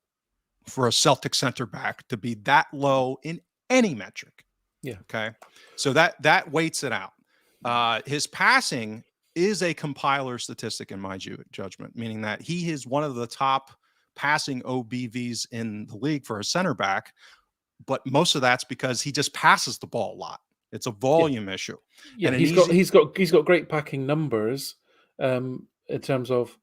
for a Celtic center back to be that low in any metric. Yeah. Okay. So that weights it out. His passing is a compiler statistic in my judgment, meaning that he is one of the top passing OBVs in the league for a center back, but most of that's because he just passes the ball a lot. It's a volume issue. Yeah, and he's got great packing numbers in terms of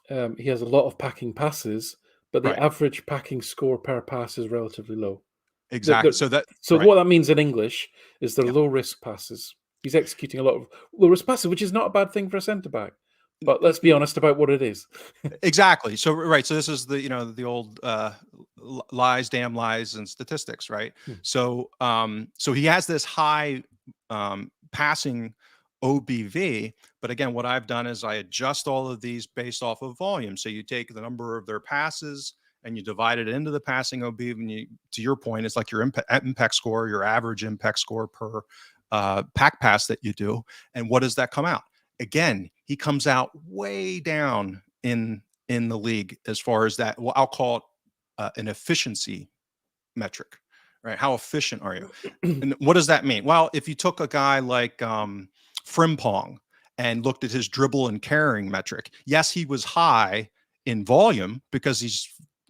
he has a lot of packing passes, but the average packing score per pass is relatively low. Exactly. So what that means in English is they're low risk passes. He's executing a lot of low risk passes, which is not a bad thing for a centre back. But let's be honest about what it is. Exactly. So so this is the old lies, damn lies, and statistics, right? So so he has this high passing OBV, but again, what I've done is I adjust all of these based off of volume. So you take the number of their passes and you divide it into the passing OBV, and to your point, it's like your impact score, your average impact score per pack pass that you do. And what does that come out? Again, he comes out way down in the league as far as that. Well, I'll call it an efficiency metric, right? How efficient are you? And what does that mean? Well, if you took a guy like Frimpong and looked at his dribble and carrying metric, yes, he was high in volume because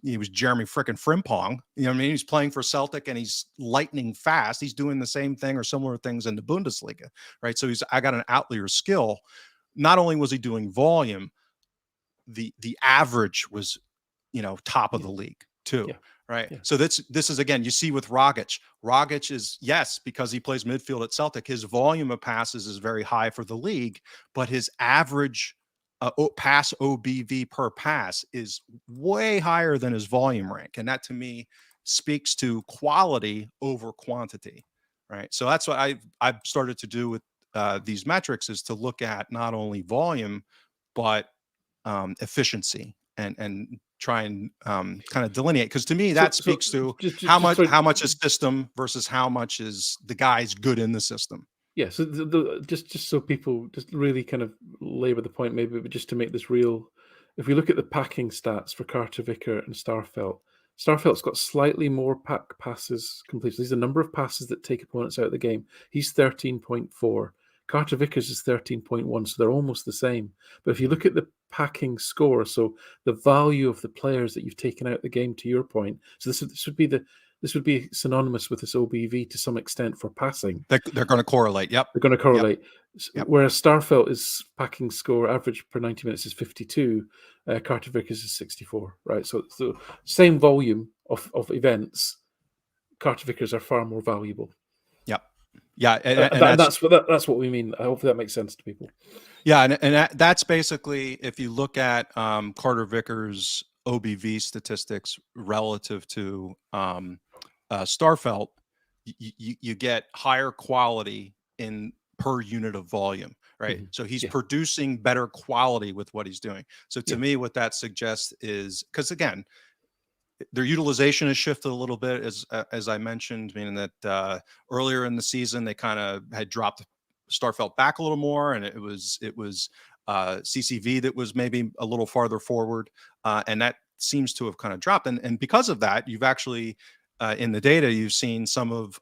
he was Jeremy frickin' Frimpong. You know what I mean? He's playing for Celtic and he's lightning fast. He's doing the same thing or similar things in the Bundesliga, right? So I got an outlier skill. Not only was he doing volume, the average was, top of the league too. Right. Yeah. So this is, again, you see with Rogic. Rogic is, yes, because he plays midfield at Celtic, his volume of passes is very high for the league, but his average pass OBV per pass is way higher than his volume rank. And that to me speaks to quality over quantity. Right. So that's what I've started to do with these metrics, is to look at not only volume, but efficiency and try and kind of delineate, because to me that speaks to how much is system versus how much is the guy's good in the system. Yeah, so just so people just really kind of labor the point, maybe, but just to make this real, if we look at the packing stats for Carter Vicker and Starfelt's got slightly more pack passes completed. These are the number of passes that take opponents out of the game. He's 13.4. Carter Vickers is 13.1, so they're almost the same. But if you look at the packing score, so the value of the players that you've taken out of the game, to your point, so this would be synonymous with this OBV to some extent for passing. They're going to correlate. Yep. They're going to correlate. Yep. Whereas Starfelt is packing score average per 90 minutes is 52. Carter Vickers is 64. Right. So the same volume of events, Carter Vickers are far more valuable. Yep. Yeah. And that's what we mean. I hope that makes sense to people. Yeah. And that's basically, if you look at Carter Vickers' OBV statistics relative to Starfelt, you get higher quality in per unit of volume, right? Mm-hmm. So he's producing better quality with what he's doing. So to me, what that suggests is, because again, their utilization has shifted a little bit, as I mentioned, meaning that earlier in the season they kind of had dropped Starfelt back a little more, and it was CCV that was maybe a little farther forward, and that seems to have kind of dropped. And because of that, you've actually in the data, you've seen some of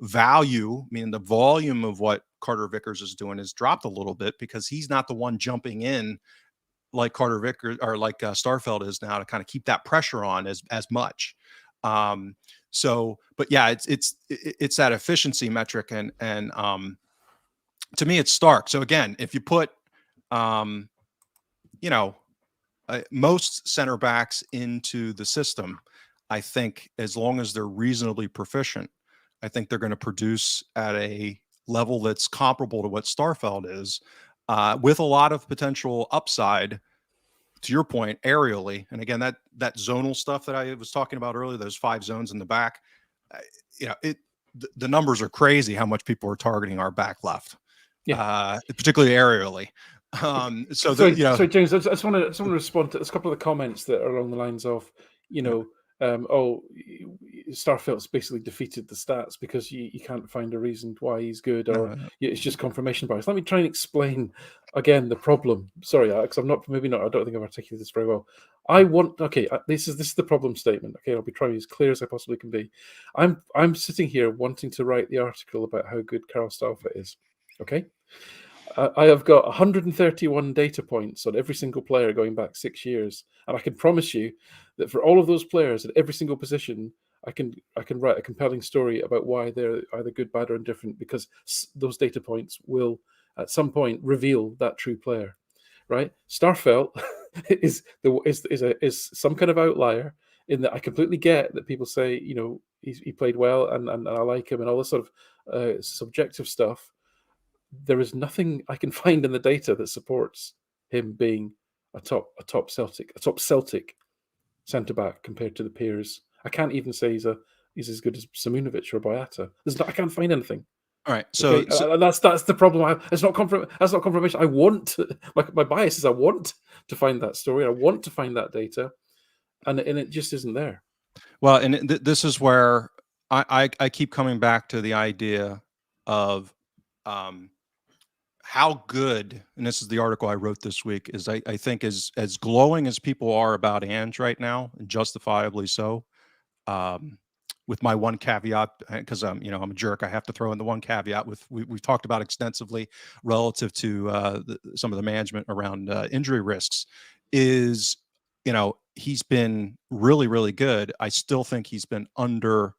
value, meaning the volume of what Carter Vickers is doing has dropped a little bit, because he's not the one jumping in like Carter Vickers or like Starfelt is now to kind of keep that pressure on as much. So, but yeah, it's that efficiency metric, and to me, it's stark. So again, if you put most center backs into the system, I think as long as they're reasonably proficient, I think they're going to produce at a level that's comparable to what Starfelt is, with a lot of potential upside. To your point, aerially, and again, that zonal stuff that I was talking about earlier, those 5 zones in the back, the numbers are crazy. How much people are targeting our back left, particularly aerially. Sorry, James. I just want to respond to a couple of the comments that are along the lines of, Starfelt's basically defeated the stats because you can't find a reason why he's good, or it's just confirmation bias. Let me try and explain again the problem. Sorry, because I don't think I've articulated this very well. This is the problem statement. Okay, I'll be trying to be as clear as I possibly can be. I'm sitting here wanting to write the article about how good Karl Starfelt is. Okay. I have got 131 data points on every single player going back 6 years, and I can promise you that for all of those players at every single position, I can write a compelling story about why they're either good, bad, or indifferent, because those data points will at some point reveal that true player. Right? Starfelt is some kind of outlier in that I completely get that people say he played well and I like him and all this sort of subjective stuff. There is nothing I can find in the data that supports him being a top Celtic centre back compared to the peers. I can't even say he's as good as Simunovic or Boyata. I can't find anything. All right, so that's the problem. It's not that's not confirmation. I want my bias is I want to find that story. I want to find that data, and it just isn't there. Well, and this is where I keep coming back to the idea of how good, and this is the article I wrote this week, is I think as glowing as people are about Ange right now, and justifiably so, with my one caveat, because I'm a jerk, I have to throw in the one caveat we've talked about extensively relative to some of the management around injury risks, is he's been really, really good. I still think he's been under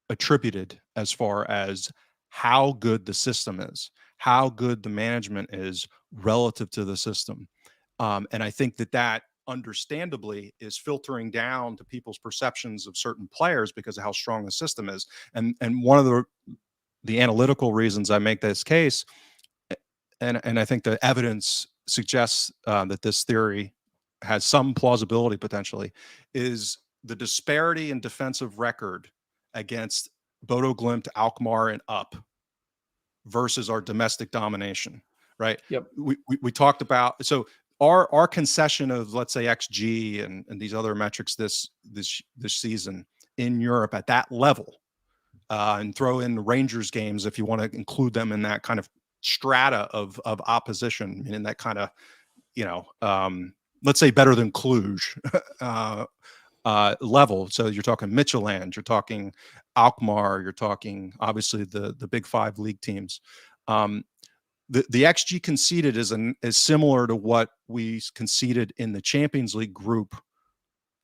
attributed as far as how good the system is, how good the management is relative to the system. And I think that understandably is filtering down to people's perceptions of certain players because of how strong the system is. And one of the analytical reasons I make this case, and I think the evidence suggests that this theory has some plausibility potentially, is the disparity in defensive record against Bodo Glimt, Alkmaar, and up versus our domestic domination, right? Yep. We talked about, so our concession of, let's say, XG and these other metrics this season in Europe at that level, and throw in the Rangers games if you want to include them in that kind of strata of opposition, and in that kind of, let's say better than Cluj level. So you're talking Midtjylland, you're talking Alkmaar, you're talking obviously the big 5 league teams. The XG conceded is similar to what we conceded in the Champions League group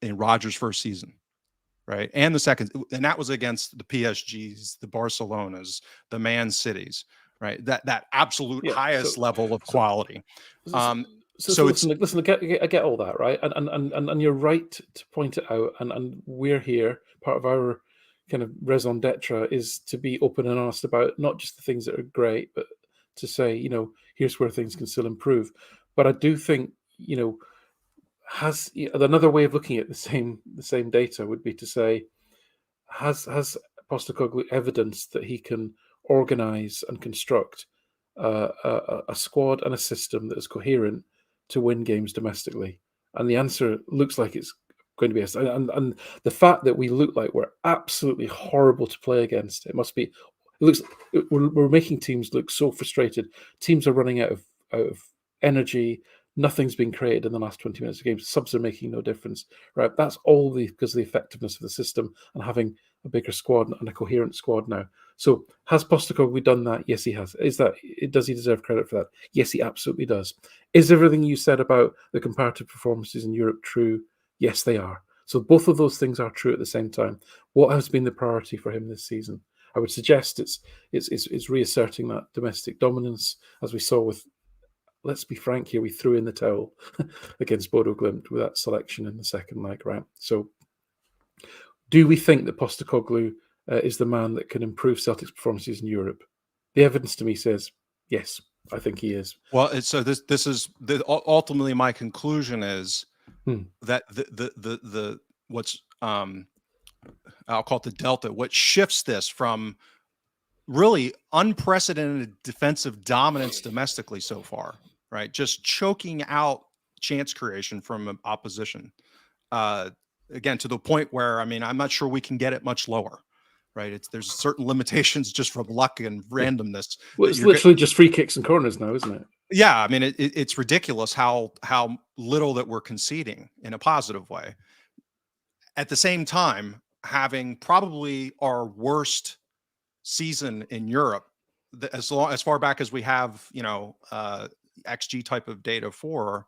in Rodgers' first season, right? And the second, and that was against the PSGs, the Barcelonas, the Man Cities, right? That absolute highest level of quality. So listen, I get all that, right? And you're right to point it out. And we're here. Part of our kind of raison d'etre is to be open and honest about not just the things that are great, but to say, here's where things can still improve. But I do think, another way of looking at the same data would be to say, has Postecoglou evidence that he can organize and construct a squad and a system that is coherent to win games domestically? And the answer looks like it's going to be yes. And the fact that we look like we're absolutely horrible to play against, we're making teams look so frustrated. Teams are running out of energy. Nothing's been created in the last 20 minutes of games. Subs are making no difference, right? That's all because of the effectiveness of the system and having a bigger squad and a coherent squad now. So has Postecoglou done that? Yes, he has. Does he deserve credit for that? Yes, he absolutely does. Is everything you said about the comparative performances in Europe true? Yes, they are. So both of those things are true at the same time. What has been the priority for him this season? I would suggest it's reasserting that domestic dominance, as we saw with let's be frank here, we threw in the towel against Bodo Glimt with that selection in the second leg, right? So do we think that Postecoglou is the man that can improve Celtic's performances in Europe? The evidence to me says yes, I think he is. Well, so this is ultimately my conclusion is that the what's I'll call it the delta. What shifts this from really unprecedented defensive dominance domestically so far, right? Just choking out chance creation from opposition. Again, to the point where, I mean, I'm not sure we can get it much lower, right? There's certain limitations just from luck and randomness. Well, it's literally just free kicks and corners now, isn't it? Yeah, I mean, it's ridiculous how little that we're conceding in a positive way. At the same time, having probably our worst season in Europe, as far back as we have, XG type of data for,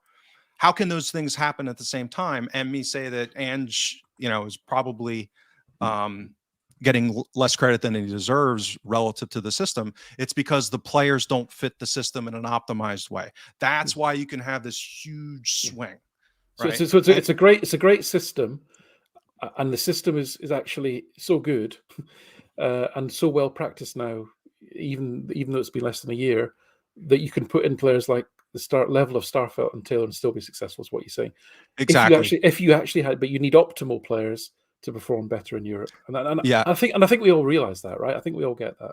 how can those things happen at the same time? And me say that Ange, is probably getting less credit than he deserves relative to the system. It's because the players don't fit the system in an optimized way. That's why you can have this huge swing. Right? So it's a great system, and the system is actually so good and so well practiced now, even though it's been less than a year, that you can put in players like the start level of Starfelt and Taylor and still be successful, is what you're saying. Exactly. If you actually had, but you need optimal players to perform better in Europe. And yeah, I think we all realize that, right? I think we all get that.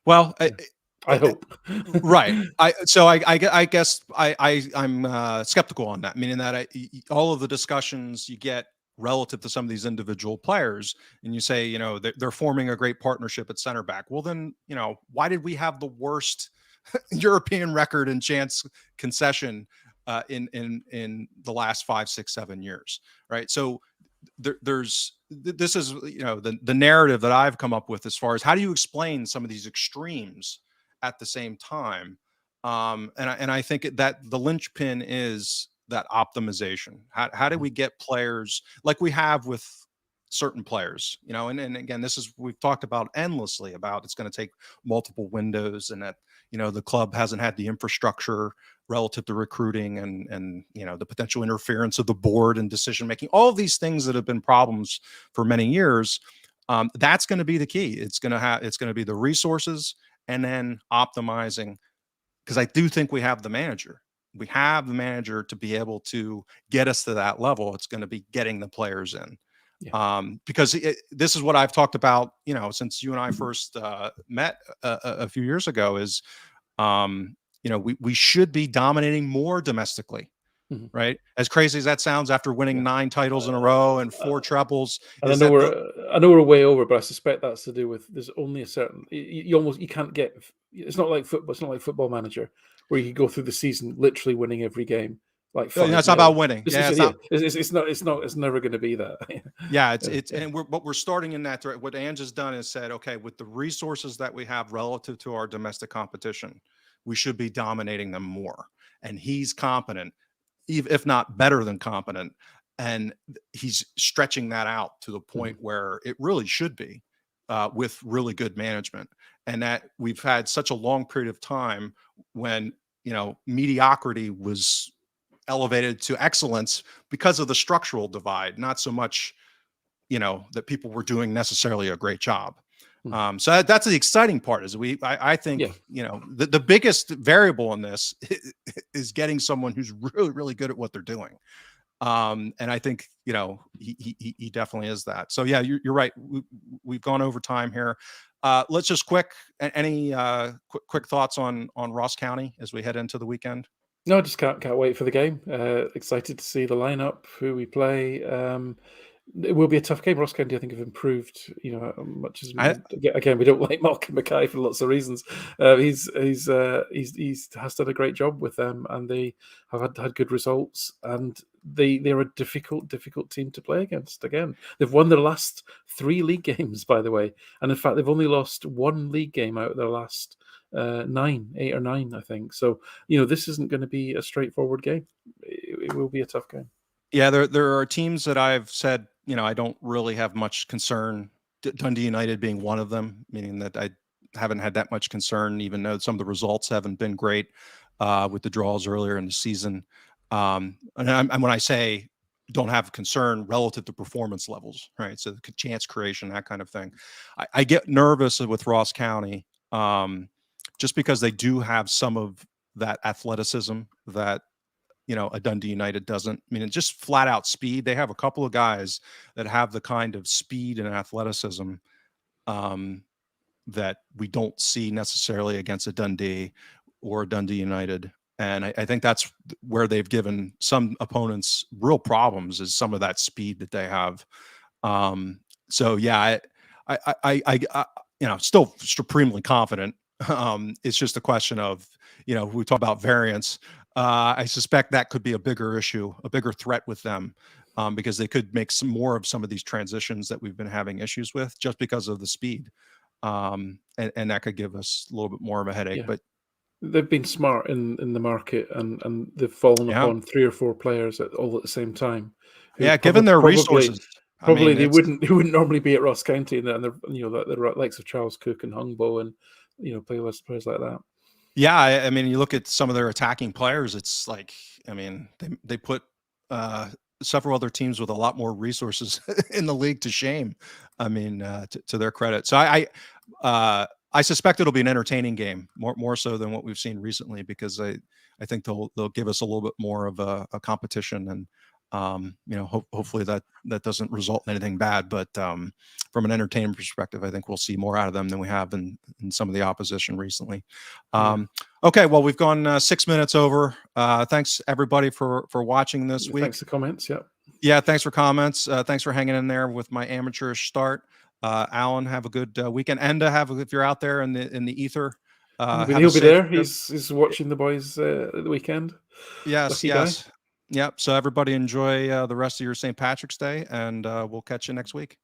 Well, I hope. Right. I guess I'm skeptical on that, meaning that all of the discussions you get relative to some of these individual players, and you say, they're forming a great partnership at center back. Well, then, why did we have the worst European record in chance concession in the last 5, 6, 7 years? Right. So this is, the narrative that I've come up with as far as how do you explain some of these extremes at the same time. And I think that the linchpin is that optimization. How do we get players like we have with certain players, and again, we've talked about endlessly about it's going to take multiple windows, and that, the club hasn't had the infrastructure relative to recruiting and the potential interference of the board and decision making, all of these things that have been problems for many years. That's going to be the key. It's going to be the resources and then optimizing, because I do think we have the manager. We have the manager to be able to get us to that level. It's going to be getting the players in. Because this is what I've talked about, since you and I first met a few years ago, is, we should be dominating more domestically, right? As crazy as that sounds, after winning 9 titles in a row and 4 trebles. And I know we're way over, but I suspect that's to do with there's only a certain you can't get. It's not like football. It's not like Football Manager where you can go through the season literally winning every game. Like it's not about winning. It's never going to be that. And we're starting in that. What Ange has done is said, okay, with the resources that we have relative to our domestic competition, we should be dominating them more. And he's competent, if not better than competent, and he's stretching that out to the point where it really should be, with really good management. And that we've had such a long period of time when mediocrity was elevated to excellence because of the structural divide, not so much, that people were doing necessarily a great job. So that's the exciting part is I think, the biggest variable in this is getting someone who's really, really good at what they're doing. And I think, he definitely is that. So yeah, you're right. We've gone over time here. Let's just quick thoughts on Ross County as we head into the weekend. No, I just can't wait for the game. Excited to see the lineup, who we play. It will be a tough game. Ross County, I think, have improved. Much as again, we don't like Malcolm Mackay for lots of reasons. He's has done a great job with them, and they have had good results. And they're a difficult team to play against. Again, they've won their last 3 league games, by the way, and in fact, they've only lost 1 league game out of their last 8 or 9, I think. So this isn't going to be a straightforward game. It will be a tough game. Yeah, there are teams that I've said, I don't really have much concern. Dundee United being one of them, meaning that I haven't had that much concern, even though some of the results haven't been great. with the draws earlier in the season. And when I say don't have concern relative to performance levels, right? So the chance creation, that kind of thing. I get nervous with Ross County just because they do have some of that athleticism that a Dundee United doesn't. I mean, it's just flat out speed. They have a couple of guys that have the kind of speed and athleticism that we don't see necessarily against a Dundee or a Dundee United. And I think that's where they've given some opponents real problems, is some of that speed that they have. So yeah, I still supremely confident. It's just a question of, we talk about variance. I suspect that could be a bigger issue, a bigger threat with them, because they could make some more of some of these transitions that we've been having issues with just because of the speed. And that could give us a little bit more of a headache. Yeah. But they've been smart in the market, and they've fallen yeah, upon 3 or 4 players all at the same time. Who yeah, given their probably resources, I probably mean, they wouldn't normally be at Ross County, and they're the likes of Charles Cook and Hungbo, and players like that. yeah, I mean, you look at some of their attacking players, it's like, I mean, they put several other teams with a lot more resources in the league to shame. I mean, to their credit. So I suspect it'll be an entertaining game, more so than what we've seen recently, because I think they'll give us a little bit more of a competition, and hopefully that doesn't result in anything bad. But from an entertainment perspective, I think we'll see more out of them than we have in some of the opposition recently. Okay, well, we've gone 6 minutes over. Thanks everybody for watching this week. Thanks for comments. Yeah, thanks for comments. Thanks for hanging in there with my amateurish start. Alan, have a good weekend. Enda, if you're out there in the ether, he'll be there. He's watching the boys at the weekend. Yes, Lucky yes. guy. Yep. So everybody enjoy the rest of your St. Patrick's Day, and we'll catch you next week.